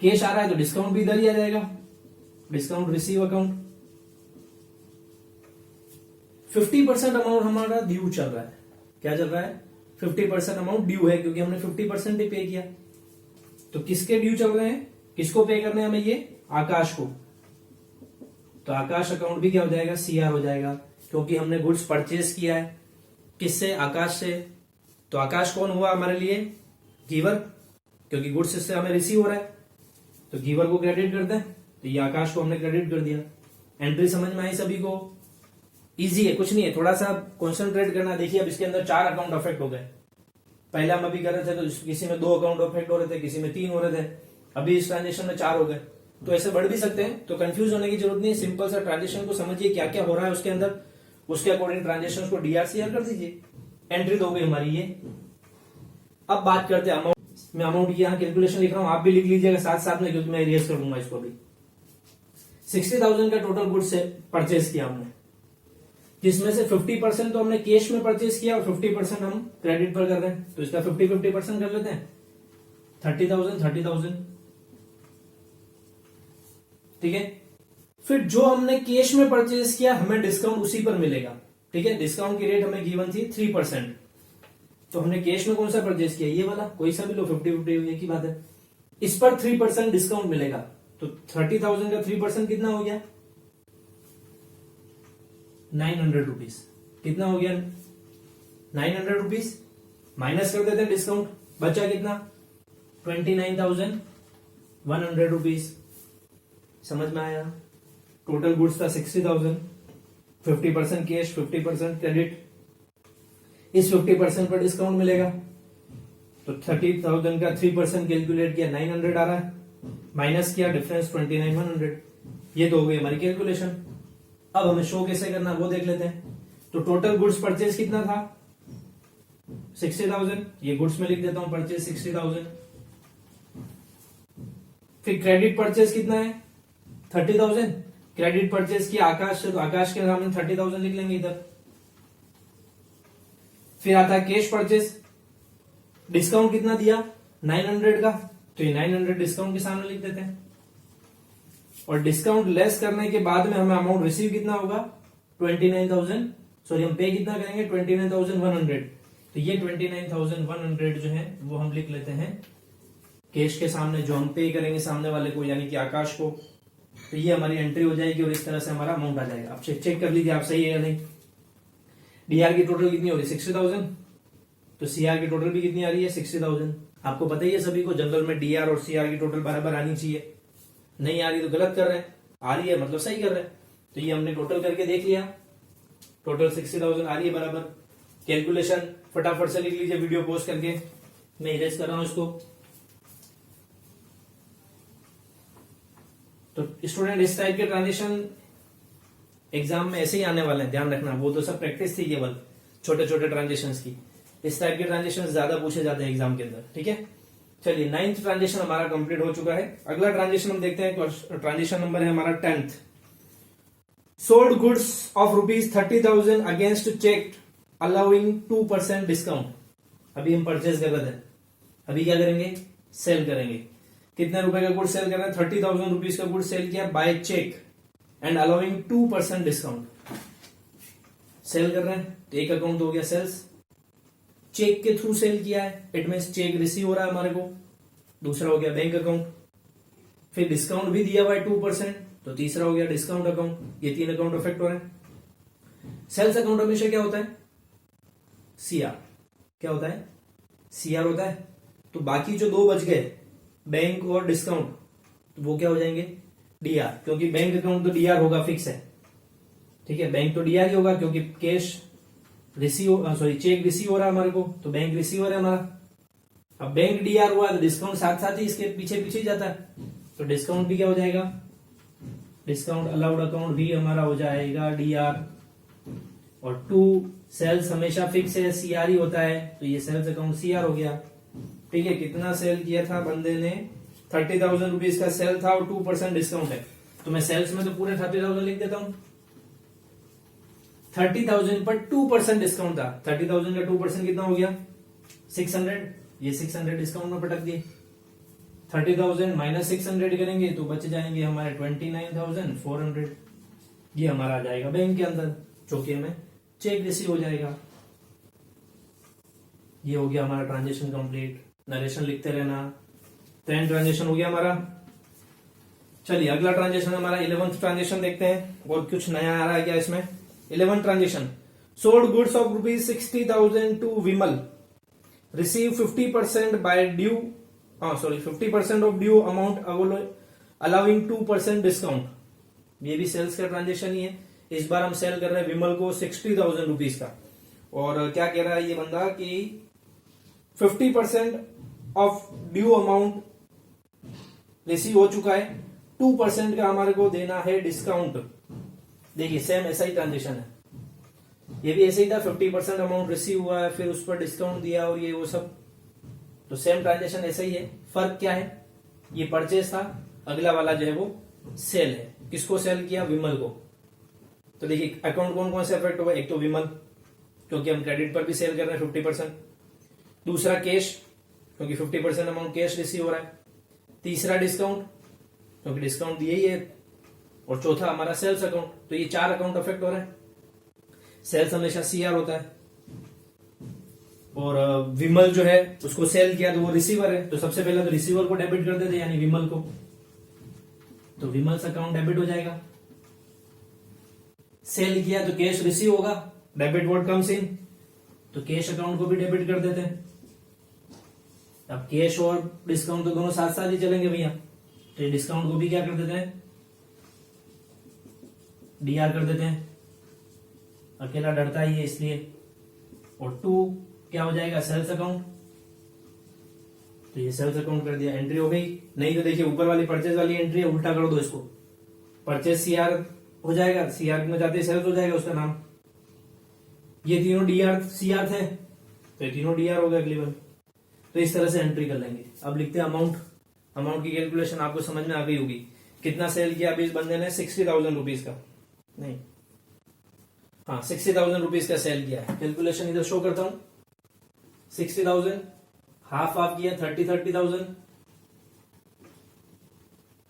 कैश आ रहा है तो डिस्काउंट भी इधर ही आ जाएगा, डिस्काउंट रिसीव अकाउंट। 50% अमाउंट हमारा ड्यू चल रहा है। क्या चल रहा है? 50% अमाउंट ड्यू है क्योंकि हमने 50% ही पे किया। तो किसके ड्यू चल रहे हैं, किसको पे करने हैं हमें? ये आकाश को। तो आकाश अकाउंट भी क्या हो जाएगा? सीआर हो जाएगा, क्योंकि हमने गुड्स परचेज किया है। किससे? आकाश से। तो आकाश कौन हुआ हमारे लिए? गिवर, क्योंकि गुड्स इससे हमें रिसीव हो रहा है तो गिवर को क्रेडिट कर दें। तो ये आकाश को हमने क्रेडिट कर दिया। एंट्री समझ में आई सभी को? इजी है, कुछ नहीं है, थोड़ा सा कॉन्सेंट्रेट करना। देखिए अब इसके अंदर 4 अकाउंट अफेक्ट हो गए। पहले हम अभी कर रहे थे तो किसी में 2 अकाउंट अफेक्ट हो रहे थे, किसी में 3 हो रहे थे। अभी इस ट्रांजेक्शन में 4 हो गए। तो ऐसे बढ़ भी सकते हैं, तो कंफ्यूज होने की जरूरत नहीं है। सिंपल सा ट्रांजेक्शन को समझिए क्या क्या हो रहा है उसके अंदर, उसके अकॉर्डिंग ट्रांजेक्शन को डीआरसीआर कर दीजिए। एंट्री तो हो गई हमारी ये। अब बात करते हैं अमाउंट। मैं अमाउंट यहाँ कैलकुलेशन लिख रहा हूं, आप भी लिख लीजिएगा साथ साथ में, क्योंकि मैं इरेज कर दूंगा इसको अभी। 60,000 का टोटल गुड्स से परचेज किया हमने, जिसमें से 50% तो हमने कैश में परचेज किया और 50% हम क्रेडिट पर कर रहे हैं। तो इसका 50-50% कर लेते हैं। 30,000 ठीक है। फिर जो हमने कैश में परचेज किया हमें डिस्काउंट उसी पर मिलेगा, ठीक है। डिस्काउंट की रेट हमें गिवन थी 3%। तो हमने कैश में कौन सा परचेज किया? ये वाला, कोई सा भी लो, 50-50 एक ही बात है। इस पर 3% डिस्काउंट मिलेगा। तो 30,000 का 3% कितना हो गया? 900 रुपीज। कितना हो गया? 900 रुपीज। माइनस कर देते हैं डिस्काउंट, बचा कितना? 29,100 रुपीज। समझ में आया? टोटल गुड्स था 60,000, 50% कैश, 50% क्रेडिट। इस 50% पर डिस्काउंट मिलेगा। तो 30,000 का 3% कैलकुलेट किया, 900 आ रहा है। माइनस किया, डिफरेंस 29,100। ये तो हो गई हमारी कैलकुलेशन। अब हमें शो कैसे करना वो देख लेते हैं। तो टोटल गुड्स परचेज कितना था? 60,000। ये गुड्स में लिख देता हूं, परचेज 60,000। फिर क्रेडिट परचेज कितना है? 30,000। क्रेडिट परचेज किया आकाश से, तो आकाश के सामने 30,000 लिख लेंगे इधर। फिर आता है कैश परचेज। डिस्काउंट कितना दिया? 900 का, तो ये 900 डिस्काउंट के सामने लिख देते हैं। और डिस्काउंट लेस करने के बाद में हमें अमाउंट रिसीव कितना होगा? 29,000। सॉरी, हम पे कितना करेंगे? 29,100। तो ये 29,100 जो है वो हम लिख लेते हैं कैश के सामने जो हम पे करेंगे सामने वाले को यानी कि आकाश को, तो ये हमारी एंट्री हो जाएगी और इस तरह से हमारा अमाउंट आ जाएगा। आप चेक कर लीजिए आप सही है या नहीं। डीआर की टोटल कितनी हो रही है 60,000, तो सीआर की टोटल भी कितनी आ रही है 60,000। आपको पता ही है सभी को जनरल में डीआर और सीआर की टोटल बराबर आनी चाहिए, नहीं आ रही तो गलत कर रहे हैं, आ रही है मतलब सही कर रहे हैं। तो ये हमने टोटल करके देख लिया, टोटल 60,000 आ रही है बराबर। कैलकुलेशन फटाफट से लिख लीजिए वीडियो पोस्ट करके, मैं इरेज कर रहा हूं इसको। तो स्टूडेंट इस टाइप के ट्रांजेक्शन एग्जाम में ऐसे ही आने वाले हैं, ध्यान रखना। वो तो सब प्रैक्टिस थी केवल छोटे छोटे ट्रांजेक्शन की, इस टाइप के ट्रांजेक्शन ज्यादा पूछे जाते हैं एग्जाम के अंदर, ठीक है। चलिए 9th ट्रांजेक्शन हमारा कंप्लीट हो चुका है। अगला ट्रांजेक्शन हम देखते हैं, ट्रांजेक्शन नंबर है हमारा 10th। Sold goods of ₹30,000 against cheque allowing 2% discount. अभी हम परचेज कर रहे थे, अभी क्या करेंगे सेल करेंगे। कितने रुपए का गुड सेल कर रहे हैं 30,000 रुपीज का गुड सेल किया by cheque and allowing 2% discount. Sale कर रहे हैं तो एक अकाउंट हो गया सेल्स, चेक के थ्रू सेल किया है, इट मीन चेक रिसीव हो रहा है हमारे को। दूसरा हो गया बैंक अकाउंट, फिर डिस्काउंट भी दिया हुआ है 2%, तो तीसरा हो गया डिस्काउंट अकाउंट। ये 3 अकाउंट अफेक्ट हो रहे हैं। सेल्स अकाउंट हमेशा क्या होता है सीआर, क्या होता है सीआर होता है। तो बाकी जो 2 बच गए बैंक और डिस्काउंट, तो वो क्या हो जाएंगे डीआर, क्योंकि बैंक अकाउंट तो डीआर होगा फिक्स है, ठीक है। बैंक तो डीआर ही होगा क्योंकि कैश रिसीव चेक रिसीव हो रहा है हमारे को, तो बैंक रिसीवर है हमारा। अब बैंक डीआर हुआ तो डिस्काउंट साथ साथ ही इसके पीछे पीछे ही जाता है, तो डिस्काउंट भी क्या हो जाएगा डिस्काउंट अलाउड अकाउंट भी हमारा हो जाएगा डीआर। और 2 सेल्स हमेशा फिक्स है, सीआर ही होता है, तो ये सेल्स अकाउंट सीआर हो गया, ठीक है। कितना सेल किया था बंदे ने 30,000 रुपीज का सेल था और 2% डिस्काउंट है, तो मैं सेल्स में तो पूरे 30,000 लिख देता हूं। 30,000 पर 2% डिस्काउंट था, 30,000 का 2% कितना हो गया 600, ये 600 डिस्काउंट में पटक दिए। 30,000 माइनस 600 करेंगे तो बच जाएंगे हमारे 29,400, ये हमारा आ जाएगा बैंक के अंदर, जो कि हमें चेक रिसीव हो जाएगा। ये हो गया हमारा ट्रांजेक्शन कंप्लीट। नरेशन लिखते रहना। 10 ट्रांजेक्शन हो गया हमारा। चलिए अगला ट्रांजेक्शन हमारा 11th ट्रांजेक्शन देखते हैं, और कुछ नया आ रहा है क्या इसमें। 11th transaction, sold goods of ₹60,000 to Vimal, receive 50% by due 50% of due amount allowing 2% discount. ये भी सेल्स का ट्रांजेक्शन ही है। इस बार हम सेल कर रहे हैं विमल को 60,000 रुपीज का, और क्या कह रहा है ये बंदा कि 50% ऑफ ड्यू अमाउंट रिसीव हो चुका है, 2% का हमारे को देना है डिस्काउंट। देखिए सेम ऐसा ही ट्रांजेक्शन है, ये भी ऐसे ही था, 50% अमाउंट रिसीव हुआ है, फिर उस पर डिस्काउंट दिया और ये वो सब, तो सेम ट्रांजेक्शन ऐसा ही है। फर्क क्या है, ये परचेज था, अगला वाला जो है वो सेल है। किसको सेल किया विमल को। तो देखिए अकाउंट कौन कौन से अफेक्ट हुआ, एक तो विमल क्योंकि हम क्रेडिट पर भी सेल कर रहे हैं 50%, दूसरा कैश क्योंकि 50% अमाउंट कैश रिसीव हो रहा है, तीसरा डिस्काउंट क्योंकि डिस्काउंट दिए ही है, और चौथा हमारा सेल्स अकाउंट। तो ये 4 अकाउंट अफेक्ट हो रहे हैं। सेल्स हमेशा सीआर होता है, और विमल जो है उसको सेल किया तो वो रिसीवर है, तो सबसे पहले तो रिसीवर को डेबिट कर देते यानी विमल को, तो विमल से अकाउंट डेबिट हो जाएगा। सेल किया तो कैश रिसीव होगा, डेबिट वर्ड कम्स इन, तो कैश अकाउंट को भी डेबिट कर देते हैं। अब कैश और डिस्काउंट तो दोनों साथ साथ ही चलेंगे भैया, तो डिस्काउंट को भी क्या कर देते हैं डीआर कर देते हैं, अकेला डरता ही है इसलिए। और 2 क्या हो जाएगा सेल्स अकाउंट, तो ये सेल्स अकाउंट कर दिया, एंट्री हो गई। नहीं तो देखिए ऊपर वाली परचेज वाली एंट्री है, उल्टा कर दो इसको, परचेज सीआर हो जाएगा, सीआर में जाते सेल्स हो जाएगा उसका नाम। ये तीनों डीआर सीआर थे, तो ये तीनों डीआर हो गए अगली बार। तो इस तरह से एंट्री कर लेंगे। अब लिखते हैं अमाउंट। अमाउंट की कैलकुलेशन आपको समझ में आ गई होगी। कितना सेल किया अभी इस बंदे ने 60,000 रुपीज का, नहीं हाँ 60,000 रुपीज का सेल किया है। कैलकुलेशन इधर शो करता हूं, 60,000 हाफ किया 30,000,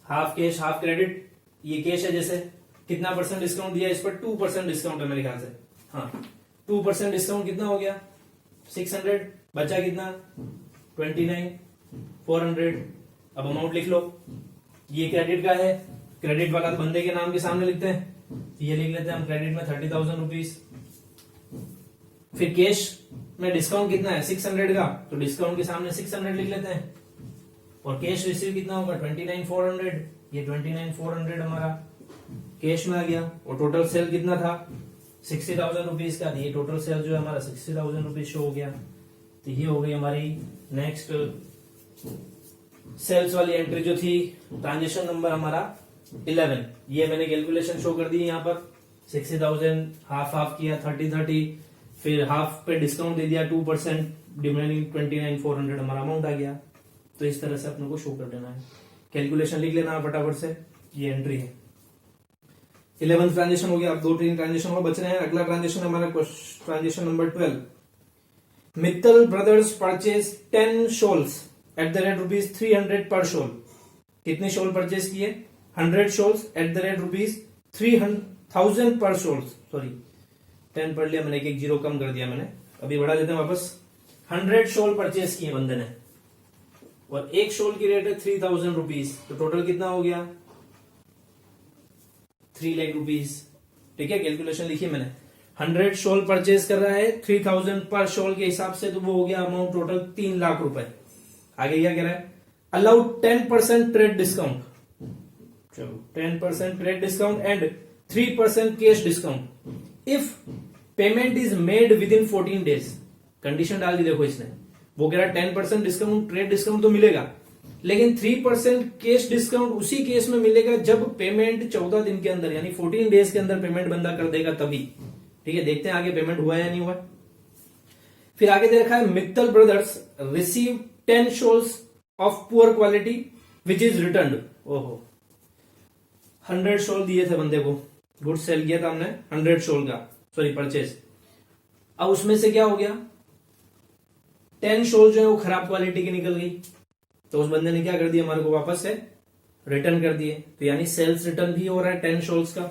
हाफ कैश हाफ क्रेडिट। ये कैश है, जैसे कितना परसेंट डिस्काउंट दिया इस पर 2% डिस्काउंट है मेरे ख्याल से, हाँ 2% डिस्काउंट कितना हो गया 600, बचा कितना 29, 400। अब अमाउंट लिख लो, ये क्रेडिट का है, क्रेडिट वाला बंदे के नाम के सामने लिखते हैं, ये लिख लेते हैं हम क्रेडिट में 30,000 रुपीज। फिर कैश में डिस्काउंट कितना है 600 का, तो डिस्काउंट के सामने 600 लिख लेते हैं। और कैश रिसीव कितना होगा 29,400, ये 29,400 हमारा कैश में आ गया। और टोटल सेल कितना था 60,000 रुपीज का, ये टोटल सेल जो है हमारा 60,000 रुपीज शो हो गया। तो ये हो गई हमारी नेक्स्ट सेल्स वाली एंट्री जो थी, ट्रांजेक्शन नंबर हमारा 11। ये मैंने कैलकुलेशन शो कर दी यहाँ पर, 60,000 हाफ हाफ किया 30-30, फिर हाफ पे डिस्काउंट दे दिया 2%, रिमेनिंग 29,400 हमारा अमाउंट आ गया। तो इस तरह से अपने को शो कर देना है, कैलकुलेशन लिख लेना फटाफट से, ये एंट्री है। 11th ट्रांजेक्शन हो गया। अब 2-3 ट्रांजेक्शन और बच रहे हैं। अगला ट्रांजेक्शन हमारा transaction number 12। Mittal brothers purchase 10 shawls at the rate rupees 300 पर शॉल। कितने शॉल परचेज किए 100 shawls at the rate rupees 3,000 पर शॉल। सॉरी 10 पढ़ लिया मैंने, एक जीरो कम कर दिया मैंने, अभी बढ़ा देते हैं वापस। 100 शॉल परचेज किए बंदे ने, और एक शॉल की रेट है 3,000 रुपीज, तो टोटल कितना हो गया 3 लाख रुपीज। ठीक है, कैलकुलेशन लिखिए मैंने, 100 शॉल परचेज कर रहा है 3,000 पर शॉल के हिसाब से, तो वो हो गया अमाउंट टोटल 3 लाख रुपए। आगे क्या कह रहा है, अलाउड 10% ट्रेड डिस्काउंट, चलो 10% trade discount and 3% cash discount if payment is made with in 14 days. Condition डाल दी देखो इसने, वो कह रहा है 10% डिस्काउंट ट्रेड डिस्काउंट तो मिलेगा, लेकिन 3% कैश डिस्काउंट उसी केस में मिलेगा जब पेमेंट 14 दिन के अंदर यानी 14 डेज के अंदर पेमेंट बंदा कर देगा तभी। ठीक है, देखते हैं आगे पेमेंट हुआ या नहीं हुआ। फिर आगे दे रखा है Mittal brothers receive 10 shawls of poor quality which is return. ओहो, 100 शॉल दिए थे बंदे को, गुड्स सेल किया था हमने 100 शॉल का, सॉरी परचेज। अब उसमें से क्या हो गया 10 शॉल जो है वो खराब क्वालिटी की निकल गई, तो उस बंदे ने क्या कर दिया, हमारे को वापस से रिटर्न कर दिए। तो यानी सेल्स रिटर्न भी हो रहा है 10 शॉल्स का,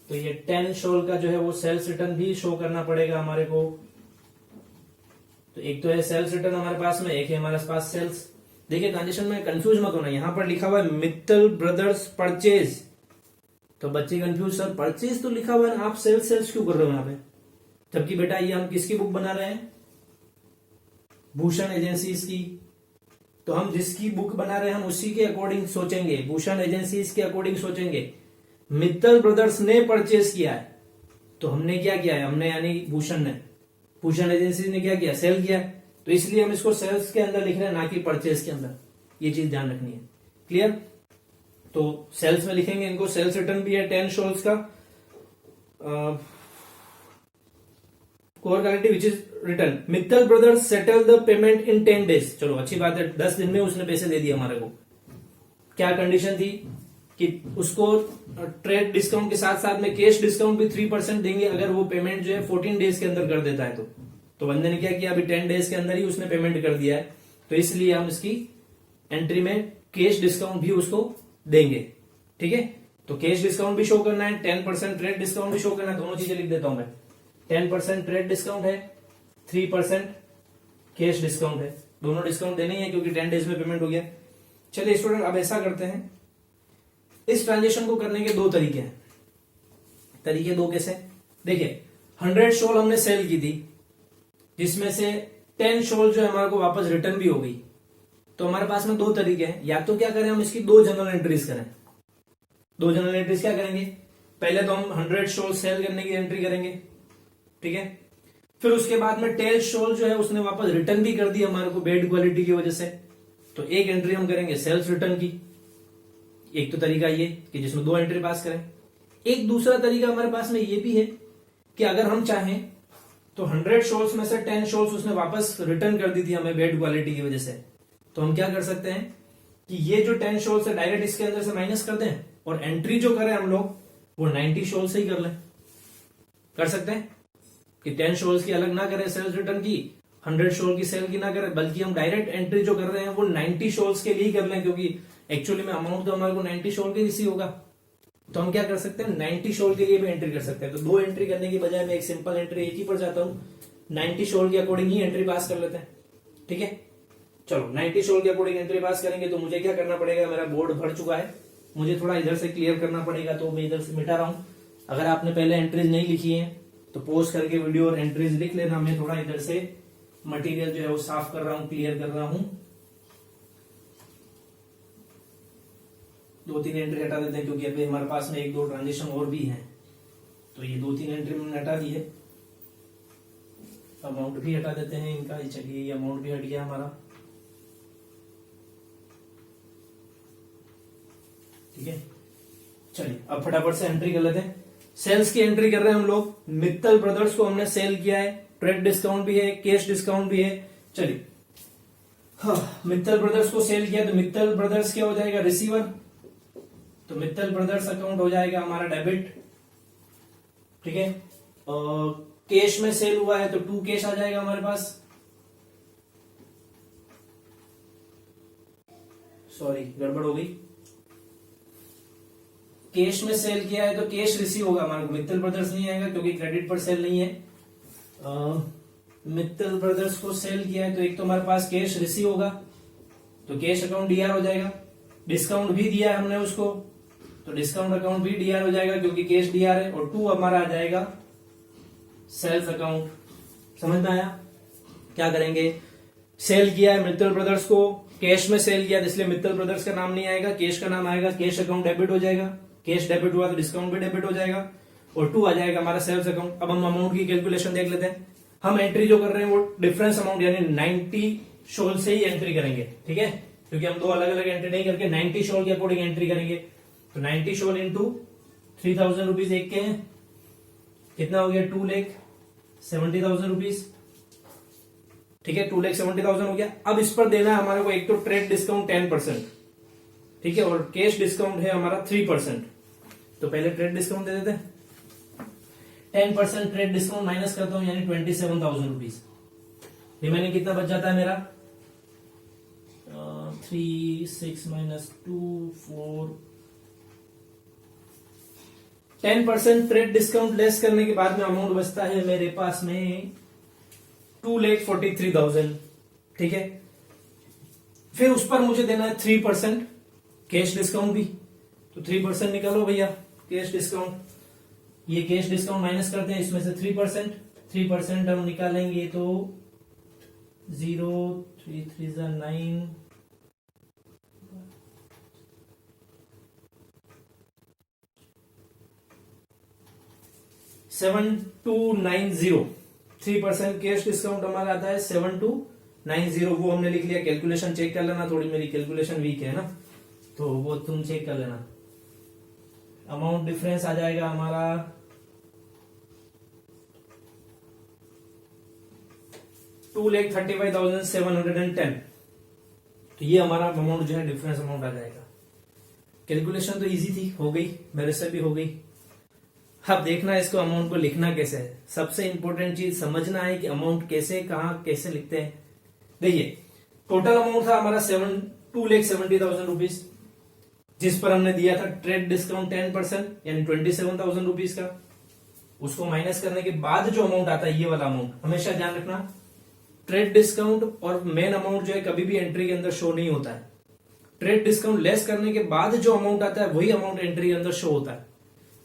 तो ये 10 शॉल का जो है वो सेल्स रिटर्न भी शो करना पड़ेगा हमारे को। तो एक तो है सेल्स रिटर्न हमारे पास में, एक है हमारे पास सेल्स। देखिए ट्रांजेक्शन में कंफ्यूज मत होना, यहां पर लिखा हुआ है मित्तल ब्रदर्स परचेज, तो बच्चे कंफ्यूज, सर परचेज तो लिखा हुआ है, आप सेल्स सेल्स क्यों कर रहे हो यहाँ पे, जबकि बेटा ये हम किसकी बुक बना रहे हैं, भूषण एजेंसीज की। तो हम जिसकी बुक बना रहे हैं हम उसी के अकॉर्डिंग सोचेंगे, भूषण एजेंसीज के अकॉर्डिंग सोचेंगे। मित्तल ब्रदर्स ने परचेज किया है, तो हमने क्या किया है, हमने यानी भूषण ने, भूषण एजेंसी ने क्या किया, सेल किया, तो इसलिए हम इसको सेल्स के अंदर लिख रहे हैं, ना कि परचेज के अंदर। ये चीज ध्यान रखनी है, क्लियर। तो सेल्स में लिखेंगे इनको, सेल्स रिटर्न भी है 10 शॉल्स का, core quality which is return. Mittal brothers settle the payment in 10 days. चलो अच्छी बात है, 10 दिन में उसने पैसे दे दिए हमारे को। क्या कंडीशन थी कि उसको ट्रेड डिस्काउंट के साथ साथ में कैश डिस्काउंट भी 3% देंगे अगर वो पेमेंट जो है 14 डेज के अंदर कर देता है। तो बंदे ने क्या किया, अभी 10 डेज के अंदर ही उसने पेमेंट कर दिया है, तो इसलिए हम इसकी एंट्री में कैश डिस्काउंट भी उसको देंगे। ठीक है, तो कैश डिस्काउंट भी शो करना है, 10% ट्रेड डिस्काउंट भी शो करना है, दोनों चीजें लिख देता हूं मैं। 10% ट्रेड डिस्काउंट है, 3% कैश डिस्काउंट है, दोनों डिस्काउंट देने ही है क्योंकि 10 डेज में पेमेंट हो गया। चलिए स्टूडेंट, अब ऐसा करते हैं, इस ट्रांजेक्शन को करने के 2 तरीके हैं। तरीके 2 कैसे, देखिए 100 शॉल हमने सेल की थी, जिसमें से 10 शॉल जो हमारे को वापस रिटर्न भी हो गई। तो हमारे पास में 2 तरीके हैं, या तो क्या करें हम इसकी 2 जनरल एंट्रीज करें। 2 जनरल एंट्रीज क्या करेंगे, पहले तो हम 100 शॉल सेल करने की एंट्री करेंगे, ठीक है। फिर उसके बाद में 10 शॉल जो है उसने वापस रिटर्न भी कर दी हमारे को बैड क्वालिटी की वजह से, तो एक एंट्री हम करेंगे सेल्स रिटर्न की। एक तो तरीका ये कि जिसमें 2 एंट्री पास करें। एक दूसरा तरीका हमारे पास में ये भी है कि अगर हम चाहें तो 100 शॉल्स में से 10 शॉल्स उसने वापस रिटर्न कर दी थी हमें बैड क्वालिटी की वजह से, तो हम क्या कर सकते हैं कि ये जो 10 शॉल्स है डायरेक्ट इसके अंदर से माइनस कर दें और एंट्री जो करें हम लोग वो 90 शॉल्स से ही कर लें। कर सकते हैं कि 10 शॉल्स की अलग ना करें सेल्स रिटर्न की, 100 शॉल की सेल की ना करें, बल्कि हम डायरेक्ट एंट्री जो कर रहे हैं वो 90 शॉल्स के लिए कर लें, क्योंकि एक्चुअली में अमाउंट तो हमारे को 90 शॉल के रिसीव होगा। तो हम क्या कर सकते हैं, 90 शॉल के लिए भी एंट्री कर सकते हैं। तो 2 एंट्री करने की बजाय मैं एक सिंपल एंट्री एक ही पर जाता हूं, 90 शॉल के अकॉर्डिंग ही एंट्री पास कर लेते हैं। ठीक है, चलो 90 शोल के अकॉर्डिंग एंट्री पास करेंगे तो मुझे क्या करना पड़ेगा, मेरा बोर्ड भर चुका है, मुझे थोड़ा इधर से क्लियर करना पड़ेगा, तो मैं इधर से मिटा रहा हूं। अगर आपने पहले एंट्रीज नहीं लिखी है तो पॉज करके वीडियो और एंट्रीज लिख लेना। मैं थोड़ा इधर से मटेरियल जो है वो साफ कर रहा हूं, क्लियर कर रहा हूं। 2-3 एंट्री हटा देते हैं क्योंकि अभी हमारे पास में 1-2 ट्रांजेक्शन और भी हैं, तो ये 2-3 एंट्री मैंने हटा दी है। अमाउंट भी हटा देते हैं इनका, चलिए ये अमाउंट भी हट गया हमारा, ठीक है। चलिए अब फटाफट से एंट्री कर लेते हैं। सेल्स की एंट्री कर रहे हैं हम लोग। मित्तल ब्रदर्स को हमने सेल किया है, ट्रेड डिस्काउंट भी है, कैश डिस्काउंट भी है। चलिए हाँ, मित्तल ब्रदर्स को सेल किया तो मित्तल ब्रदर्स क्या हो जाएगा, रिसीवर, तो मित्तल ब्रदर्स अकाउंट हो जाएगा हमारा डेबिट, ठीक है। कैश में सेल हुआ है तो टू कैश आ जाएगा हमारे पास, सॉरी गड़बड़ हो गई, कैश में सेल किया है तो कैश रिसीव होगा हमारे को, मित्तल ब्रदर्स नहीं आएगा क्योंकि क्रेडिट पर सेल नहीं है। मित्तल ब्रदर्स को सेल किया है तो एक तो हमारे पास कैश रिसीव होगा, तो कैश अकाउंट डीआर हो जाएगा। डिस्काउंट भी दिया है हमने उसको, तो डिस्काउंट अकाउंट भी डीआर हो जाएगा क्योंकि कैश डीआर है, और टू हमारा आ जाएगा सेल्स अकाउंट। समझ में आया? क्या करेंगे, सेल किया है मित्तल ब्रदर्स को, कैश में सेल किया इसलिए मित्तल ब्रदर्स का नाम नहीं आएगा, कैश का नाम आएगा, कैश अकाउंट डेबिट हो जाएगा, कैश डेबिट हुआ तो डिस्काउंट भी डेबिट हो जाएगा, और टू आ जाएगा हमारा सेल्स अकाउंट। अब हम अमाउंट की कैलकुलेशन देख लेते हैं। हम एंट्री जो कर रहे हैं वो डिफरेंस अमाउंट यानी 90 शोल से ही एंट्री करेंगे, ठीक है, क्योंकि हम दो अलग अलग एंट्री नहीं करके 90 शोल के अकॉर्डिंग एंट्री करेंगे। तो 90 शोल इंटू 3000 रुपीज एक के हैं, कितना हो गया, 2,70,000 रुपीज, ठीक है, 2,70,000 हो गया। अब इस पर देना है हमारे को एक तो ट्रेड डिस्काउंट 10%, ठीक है, और कैश डिस्काउंट है हमारा 3%। तो पहले ट्रेड डिस्काउंट दे देते हैं, 10% ट्रेड डिस्काउंट माइनस करता हूं यानी 27,000 रुपीज। रिमेनिंग कितना बच जाता है मेरा, 3 6 माइनस 2 4। 10% ट्रेड डिस्काउंट लेस करने के बाद में अमाउंट बचता है मेरे पास में 2,43,000, ठीक है। फिर उस पर मुझे देना है 3% कैश डिस्काउंट भी, तो 3% निकालो भैया कैश डिस्काउंट। ये कैश डिस्काउंट माइनस करते हैं इसमें से 3% हम निकालेंगे तो 0 3 3 9 7290। 3% कैश डिस्काउंट हमारा आता है 7290। वो हमने लिख लिया, कैलकुलेशन चेक कर लेना, थोड़ी मेरी कैलकुलेशन वीक है ना, तो वो तुम चेक कर लेना। अमाउंट डिफरेंस आ जाएगा हमारा 2,35,710। तो ये हमारा अमाउंट जो है डिफरेंस अमाउंट आ जाएगा। कैलकुलेशन तो इजी थी, हो गई, मेरे से भी हो गई। अब देखना है इसको अमाउंट को लिखना कैसे है। सबसे इंपॉर्टेंट चीज समझना है कि अमाउंट कैसे, कहां, कैसे लिखते हैं। देखिए टोटल अमाउंट था हमारा 2,70,000 रुपीज, जिस पर हमने दिया था ट्रेड डिस्काउंट 10% यानी 27,000 रुपीज का। उसको माइनस करने के बाद जो अमाउंट आता है, ये वाला अमाउंट हमेशा ध्यान रखना, ट्रेड डिस्काउंट और मेन अमाउंट जो है कभी भी एंट्री के अंदर शो नहीं होता है। ट्रेड डिस्काउंट लेस करने के बाद जो अमाउंट आता है वही अमाउंट एंट्री के अंदर शो होता है।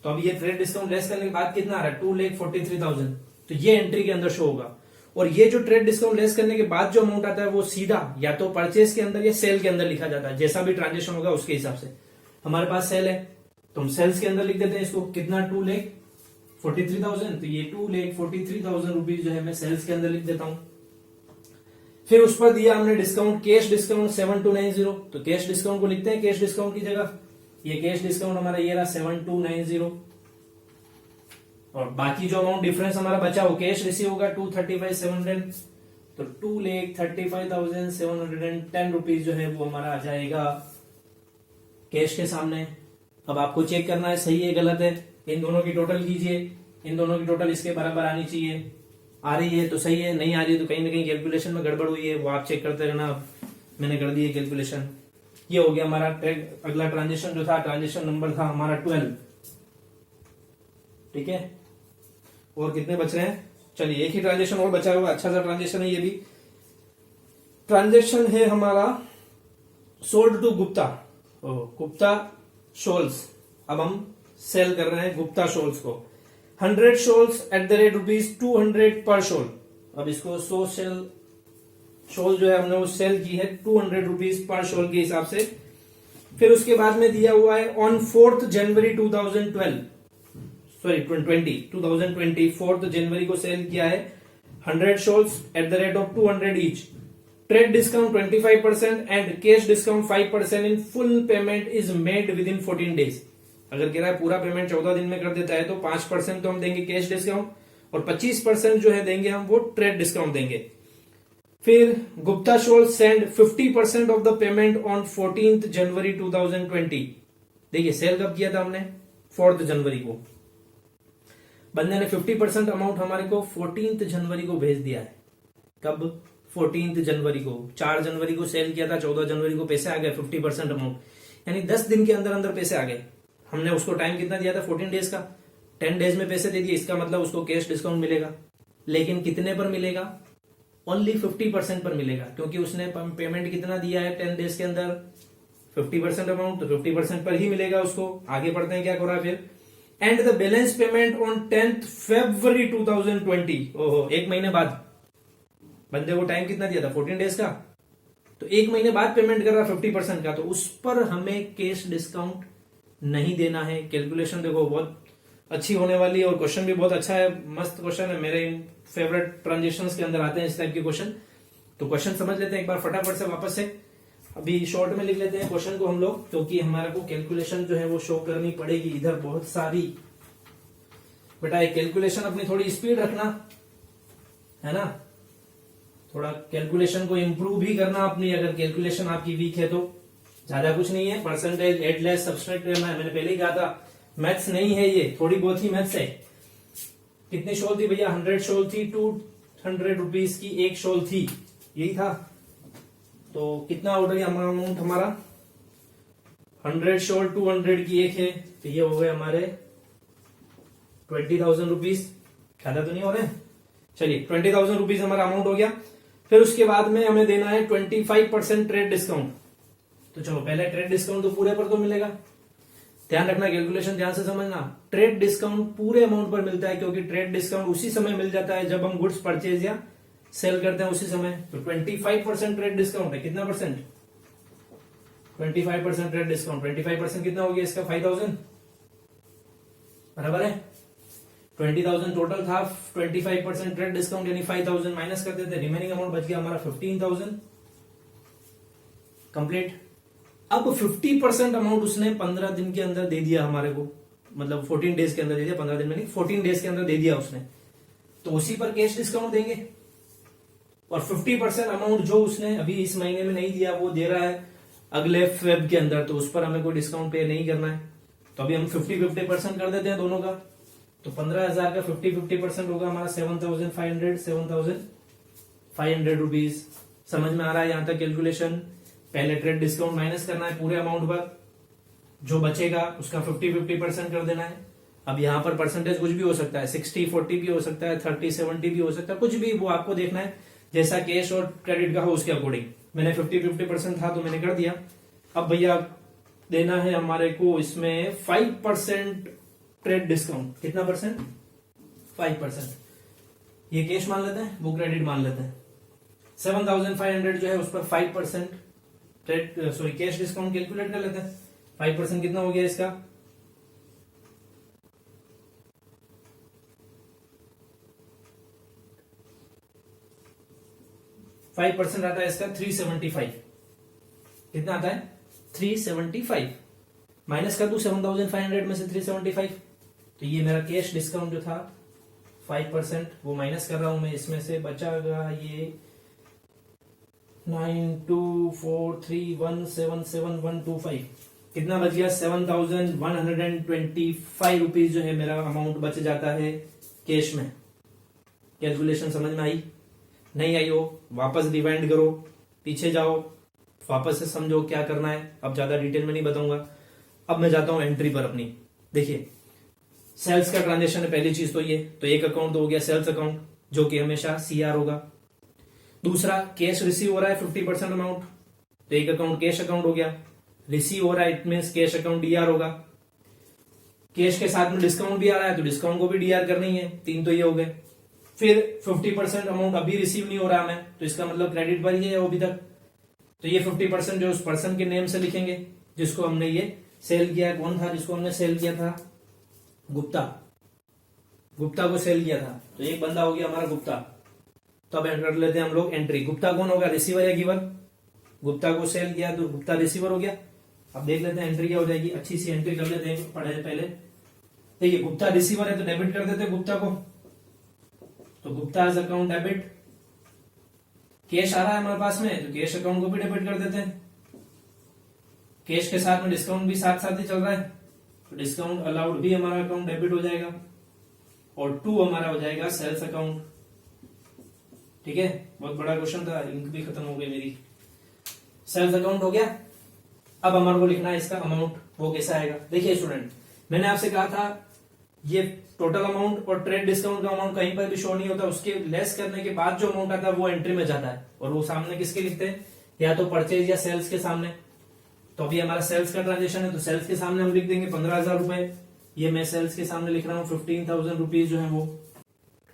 तो अब ये ट्रेड डिस्काउंट लेस करने के बाद कितना आ रहा है, 2,43,000, तो ये एंट्री के अंदर शो होगा। और ये जो ट्रेड डिस्काउंट लेस करने के बाद जो अमाउंट आता है वो सीधा या तो परचेज के अंदर या सेल के अंदर लिखा जाता है, जैसा भी ट्रांजेक्शन होगा उसके हिसाब से। हमारे पास सेल है तो हम सेल्स के अंदर लिख देते हैं इसको, कितना 2,43,000, तो ये 2,43,000 रुपीज जो है मैं सेल्स के अंदर लिख देता हूं। फिर उस पर दिया हमने डिस्काउंट, कैश डिस्काउंट 7290, तो कैश डिस्काउंट को लिखते हैं कैश डिस्काउंट की जगह। ये कैश डिस्काउंट हमारा ये रहा 7290, और बाकी जो अमाउंट डिफरेंस हमारा बचा वो कैश रिसीव होगा 235,710, तो 2,35,710 रुपीज जो है वो हमारा आ जाएगा कैश के सामने। अब आपको चेक करना है सही है गलत है, इन दोनों की टोटल कीजिए, इन दोनों की टोटल इसके बराबर आनी चाहिए। आ रही है तो सही है, नहीं आ रही है तो कहीं ना कहीं कैलकुलेशन में गड़बड़ हुई है, वो आप चेक करते रहना। मैंने कर दी है कैलकुलेशन। ये हो गया हमारा अगला ट्रांजेक्शन जो था, ट्रांजेक्शन नंबर था हमारा 12, ठीक है। और कितने बच रहे हैं, चलिए एक ही ट्रांजेक्शन और बचा हुआ, अच्छा सा ट्रांजेक्शन है ये भी। ट्रांजेक्शन है हमारा sold to Gupta, Gupta shawls. अब हम सेल कर रहे हैं गुप्ता शॉल्स को 100 शॉल्स एट द रेट ₹200 पर शॉल। अब इसको 100 शॉल जो है हमने वो सेल की है ₹200 पर शॉल के हिसाब से। फिर उसके बाद में दिया हुआ है ऑन 4 जनवरी 2020 4 जनवरी को सेल किया है 100 shawls at the rate of 200 each. Trade discount 25% and cash discount 5% in full payment is made with in 14 days. अगर कह रहा है पूरा पेमेंट 14 दिन में कर देता है तो 5% तो हम देंगे कैश डिस्काउंट और 25% जो है देंगे हम वो ट्रेड डिस्काउंट देंगे। फिर Gupta shawl send 50% of the payment on 14 जनवरी 2020। देखिए सेल कब किया था हमने 4 जनवरी को। बंदे ने 50% अमाउंट हमारे को 14 जनवरी को भेज दिया है। कब 14 जनवरी को, 4 जनवरी को सेल किया था, 14 जनवरी को पैसे आ गए 50% अमाउंट, यानी 10 दिन के अंदर अंदर पैसे आ गए। हमने उसको टाइम कितना दिया था 14 डेज का, 10 डेज में पैसे दे दिए। इसका मतलब उसको कैश डिस्काउंट मिलेगा, लेकिन कितने पर मिलेगा, ओनली 50% पर मिलेगा, क्योंकि उसने पेमेंट कितना दिया है 10 डेज के अंदर 50% अमाउंट, तो 50% पर ही मिलेगा उसको। आगे बढ़ते हैं क्या हो रहा है फिर। And the balance payment on 10 फरवरी 2020। ओहो, एक महीने बाद बंदे को टाइम कितना दिया था 14 डेज का, तो एक महीने बाद पेमेंट कर रहा 50% का, तो उस पर हमें कैश डिस्काउंट नहीं देना है। कैलकुलेशन देखो बहुत अच्छी होने वाली है और क्वेश्चन भी बहुत अच्छा है, मस्त क्वेश्चन है, मेरे फेवरेट ट्रांजेक्शंस के अंदर आते हैं इस टाइप के क्वेश्चन। तो क्वेश्चन समझ लेते हैं एक बार फटाफट से वापस से, अभी शॉर्ट में लिख लेते हैं क्वेश्चन को हम लोग, क्योंकि हमारे को कैलकुलेशन जो है वो शो करनी पड़ेगी इधर बहुत सारी। बेटा एक कैलकुलेशन अपनी थोड़ी स्पीड रखना है ना, थोड़ा कैलकुलेशन को इम्प्रूव भी करना अपनी, अगर कैलकुलेशन आपकी वीक है तो। ज्यादा कुछ नहीं है, परसेंटेज एड लेस सब्सट्रैक्ट करना है, मैंने पहले ही कहा था मैथ्स नहीं है ये, थोड़ी बहुत ही मैथ्स है। कितनी शॉल थी भैया, 100 शॉल थी, ₹200 की एक शॉल थी, यही था। तो कितना ऑर्डर अमाउंट हमारा 100 शॉल 200 की एक है, तो ये हो गए हमारे 20,000 रुपीज। ज्यादा तो नहीं हो रहे, चलिए 20,000 रुपीज हमारा अमाउंट हो गया। फिर उसके बाद में हमें देना है 25% ट्रेड डिस्काउंट। तो चलो पहले ट्रेड डिस्काउंट तो पूरे पर तो मिलेगा, ध्यान रखना, कैलकुलेशन ध्यान से समझना। ट्रेड डिस्काउंट पूरे अमाउंट पर मिलता है, क्योंकि ट्रेड डिस्काउंट उसी समय मिल जाता है जब हम गुड्स परचेज या सेल करते हैं उसी समय। तो 25% ट्रेड डिस्काउंट है, कितना परसेंट, 25% ट्रेड डिस्काउंट, 25% कितना हो गया इसका 5,000, बराबर है। 20,000 टोटल था, 25% ट्रेड डिस्काउंट यानी 5,000 माइनस कर देते, रिमेनिंग अमाउंट बच गया हमारा 15,000 कंप्लीट। अब 50% अमाउंट उसने 15 दिन के अंदर दे दिया हमारे को, मतलब 14 डेज के अंदर दे दिया, 15 दिन में नहीं 14 डेज के अंदर दे दिया उसने, तो उसी पर कैश डिस्काउंट देंगे। और 50% अमाउंट जो उसने अभी इस महीने में नहीं दिया वो दे रहा है अगले फेब के अंदर, तो उस पर हमें कोई डिस्काउंट पे नहीं करना है। तो अभी हम 50-50% कर देते हैं दोनों का, तो 15,000 का 50-50% होगा हमारा 7,500 रुपीज। समझ में आ रहा है यहां तक कैलकुलेशन। पहले ट्रेड डिस्काउंट माइनस करना है पूरे अमाउंट पर, जो बचेगा उसका 50-50% कर देना है। अब यहाँ पर परसेंटेज कुछ भी हो सकता है, 60-40 भी हो सकता है, 30-70 भी हो सकता है, कुछ भी वो आपको देखना है, जैसा कैश और क्रेडिट का हो उसके अकॉर्डिंग। मैंने 50-50% था तो मैंने कर दिया। अब भैया देना है हमारे को इसमें 5% ट्रेड डिस्काउंट, कितना परसेंट, 5%। ये कैश मान लेते हैं, वो क्रेडिट मान लेते हैं। 7,500 जो है उस पर 5% trade sorry cash discount calculate कर लेते हैं। 5% कितना हो गया इसका, % आता है इसका 375। कितना आता है 375, माइनस कर दू 7,500 में से 375, तो ये मेरा कैश डिस्काउंट जो था 5% वो माइनस कर रहा हूं मैं, इसमें से बचागा ये 9243177125। कितना बच गया 7,125 रुपीज जो है मेरा अमाउंट बच जाता है कैश में। कैलकुलेशन समझ में आई, नहीं आई हो वापस रिवाइंड करो, पीछे जाओ, वापस से समझो क्या करना है। अब ज्यादा डिटेल में नहीं बताऊंगा। अब मैं जाता हूं एंट्री पर अपनी। देखिए सेल्स का ट्रांजेक्शन है पहली चीज तो ये, तो एक अकाउंट तो हो गया सेल्स अकाउंट जो कि हमेशा CR होगा। दूसरा कैश रिसीव हो रहा है 50% अमाउंट, तो एक अकाउंट कैश अकाउंट हो गया। रिसीव हो रहा है it means cash account DR होगा। कैश के साथ में डिस्काउंट भी आ रहा है तो डिस्काउंट को भी डीआर करनी है, 3 तो ये हो गए। फिर 50% अमाउंट अभी रिसीव नहीं हो रहा हमें, तो इसका मतलब क्रेडिट पर ही है अभी तक, तो ये 50% जो उस पर्सन के नेम से लिखेंगे जिसको हमने ये सेल किया। कौन था जिसको हमने सेल किया था? गुप्ता। गुप्ता को सेल किया था, तो एक बंदा हो गया हमारा गुप्ता। तो अब कर लेते हैं हम लोग एंट्री। गुप्ता कौन होगा? रिसीवर या गिवर? गुप्ता को सेल किया तो गुप्ता रिसीवर हो गया। अब देख लेते हैं एंट्री क्या हो जाएगी, अच्छी सी एंट्री कर लेते हैं पढ़े पहले। देखिए गुप्ता रिसीवर है तो डेबिट कर देते हैं गुप्ता को, तो गुप्ता अकाउंट डेबिट। कैश आ रहा है हमारे पास में तो कैश अकाउंट को भी डेबिट कर देते हैं। कैश के साथ में डिस्काउंट भी साथ साथ ही चल रहा है, तो डिस्काउंट अलाउड भी हमारा अकाउंट डेबिट हो जाएगा। और 2 हमारा हो जाएगा सेल्स अकाउंट। ठीक है, बहुत बड़ा क्वेश्चन था, इंक भी खत्म हो गई मेरी। सेल्स अकाउंट हो गया। अब हमारे को लिखना है इसका अमाउंट, वो कैसा आएगा? देखिए स्टूडेंट, मैंने आपसे कहा था ये टोटल अमाउंट और ट्रेड डिस्काउंट का अमाउंट कहीं पर भी शो नहीं होता, उसके लेस करने के बाद जो अमाउंट आता है वो एंट्री में जाता है, और वो सामने किसके लिखते हैं? या तो परचेज या सेल्स के सामने। तो अभी हमारा सेल्स का ट्रांजेक्शन है तो सेल्स के सामने हम लिख देंगे 15,000 रुपए। ये मैं सेल्स के सामने लिख रहा हूँ 15,000 रुपीज जो है वो।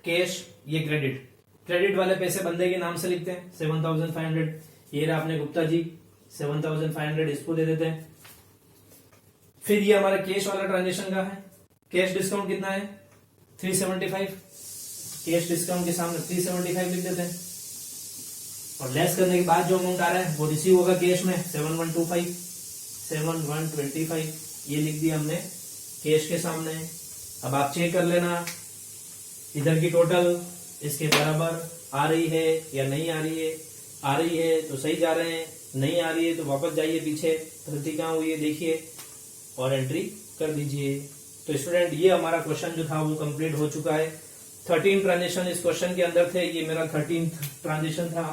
कैश ये क्रेडिट, क्रेडिट वाले पैसे बंदे के नाम से लिखते हैं 7,500। ये रहा अपने गुप्ता जी 7,500, इसको दे देते हैं। फिर ये हमारा कैश वाला ट्रांजेक्शन का है। कैश डिस्काउंट कितना है? 375। कैश डिस्काउंट के सामने 375 लिख देते हैं, और लेस करने के बाद जो अमाउंट आ रहा है वो रिसीव होगा कैश में 7125। 7125 ये लिख दिया हमने कैश के सामने। अब आप चेक कर लेना इधर की टोटल इसके बराबर आ रही है या नहीं आ रही है। आ रही है तो सही जा रहे हैं, नहीं आ रही है तो वापस जाइए पीछे, गलती कहाँ हुई है देखिए और एंट्री कर दीजिए। तो स्टूडेंट ये हमारा क्वेश्चन जो था वो कंप्लीट हो चुका है। 13 ट्रांजेक्शन इस क्वेश्चन के अंदर थे, ये मेरा 13th ट्रांजेक्शन था।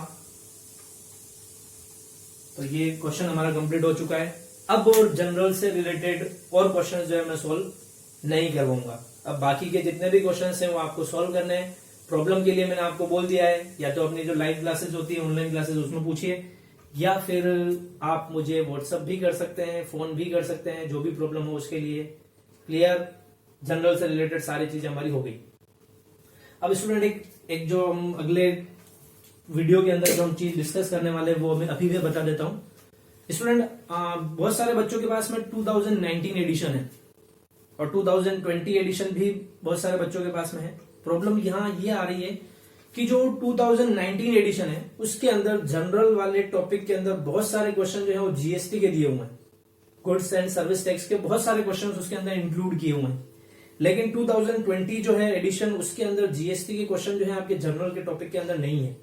तो ये क्वेश्चन हमारा कंप्लीट हो चुका है। अब और जनरल से रिलेटेड और क्वेश्चन जो है मैं सोल्व नहीं करवाऊंगा। अब बाकी के जितने भी क्वेश्चन हैं वो आपको सोल्व करने हैं। प्रॉब्लम के लिए मैंने आपको बोल दिया है, या तो अपनी जो लाइव क्लासेस होती है ऑनलाइन क्लासेस उसमें पूछिए, या फिर आप मुझे व्हाट्सएप भी कर सकते हैं, फोन भी कर सकते हैं, जो भी प्रॉब्लम हो उसके लिए। क्लियर? जनरल से रिलेटेड सारी चीजें हमारी हो गई। अब स्टूडेंट एक जो हम अगले वीडियो के अंदर जो हम चीज डिस्कस करने वाले हैं वो मैं अभी भी बता देता हूं। स्टूडेंट बहुत सारे बच्चों के पास में 2019 एडिशन है और 2020 एडिशन भी बहुत सारे बच्चों के पास में है। प्रॉब्लम यहाँ ये आ रही है कि जो 2019 एडिशन है उसके अंदर जनरल वाले टॉपिक के अंदर बहुत सारे क्वेश्चन जो है वो जीएसटी के दिए हुए हैं। गुड्स एंड सर्विस टैक्स के बहुत सारे क्वेश्चन उसके अंदर इंक्लूड किए हुए हैं। लेकिन 2020 जो है एडिशन उसके अंदर जीएसटी के क्वेश्चन जो है आपके जनरल के टॉपिक के अंदर नहीं है।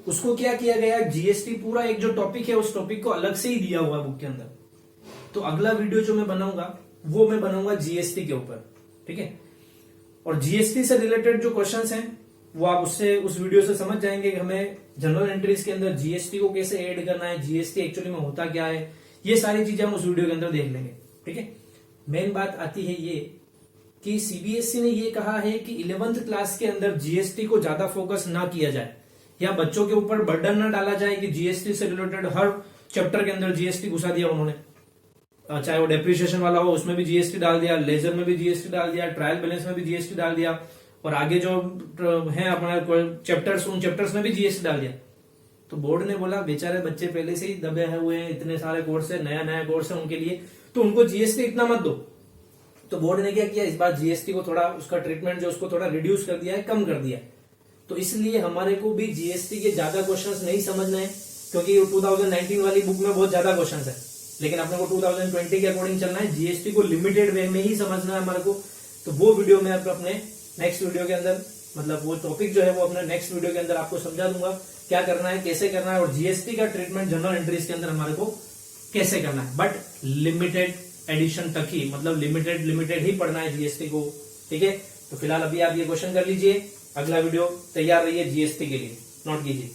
उसको क्या किया गया, जीएसटी पूरा एक जो टॉपिक है उस टॉपिक को अलग से ही दिया हुआ बुक के अंदर। तो अगला वीडियो जो मैं बनाऊंगा वो मैं बनाऊंगा जीएसटी के ऊपर, ठीक है। और जीएसटी से रिलेटेड जो क्वेश्चंस हैं वो आप उससे उस वीडियो से समझ जाएंगे कि हमें जनरल एंट्रीज के अंदर जीएसटी को कैसे ऐड करना है, जीएसटी एक्चुअली में होता क्या है, ये सारी चीजें हम उस वीडियो के अंदर देख लेंगे, ठीक है। मेन बात आती है ये कि सीबीएसई ने ये कहा है कि 11th क्लास के अंदर जीएसटी को ज्यादा फोकस ना किया जाए, या बच्चों के ऊपर बर्डन ना डाला जाए कि जीएसटी से रिलेटेड हर चैप्टर के अंदर जीएसटी घुसा दिया उन्होंने। चाहे वो डेप्रिसिएशन वाला हो उसमें भी जीएसटी डाल दिया, लेजर में भी जीएसटी डाल दिया, ट्रायल बैलेंस में भी जीएसटी डाल दिया, और आगे जो है अपना चैप्टर्स उन चैप्टर्स में भी जीएसटी डाल दिया। तो बोर्ड ने बोला बेचारे बच्चे पहले से ही दबे हुए हैं, इतने सारे कोर्स है, नया नया कोर्स है उनके लिए, तो उनको जीएसटी इतना मत दो। तो बोर्ड ने क्या किया, इस बार जीएसटी को थोड़ा उसका ट्रीटमेंट जो उसको थोड़ा रिड्यूस कर दिया है, कम कर दिया। तो इसलिए हमारे को भी जीएसटी के ज्यादा क्वेश्चंस नहीं समझना है, क्योंकि 2019 वाली बुक में बहुत ज्यादा क्वेश्चंस है, लेकिन अपने को 2020 के अकॉर्डिंग चलना है। जीएसटी को लिमिटेड वे में ही समझना है हमारे को। तो वो वीडियो में अपने नेक्स्ट वीडियो के अंदर, मतलब वो टॉपिक जो है वो अपने नेक्स्ट वीडियो के अंदर आपको समझा दूंगा क्या करना है, कैसे करना है, और जीएसटी का ट्रीटमेंट जनरल एंट्रीज के अंदर हमारे को कैसे करना है। बट लिमिटेड एडिशन तक ही, मतलब लिमिटेड ही पढ़ना है जीएसटी को, ठीक है। तो फिलहाल अभी आप ये क्वेश्चन कर लीजिए, अगला वीडियो तैयार रहिए जीएसटी के लिए, नोट कीजिए।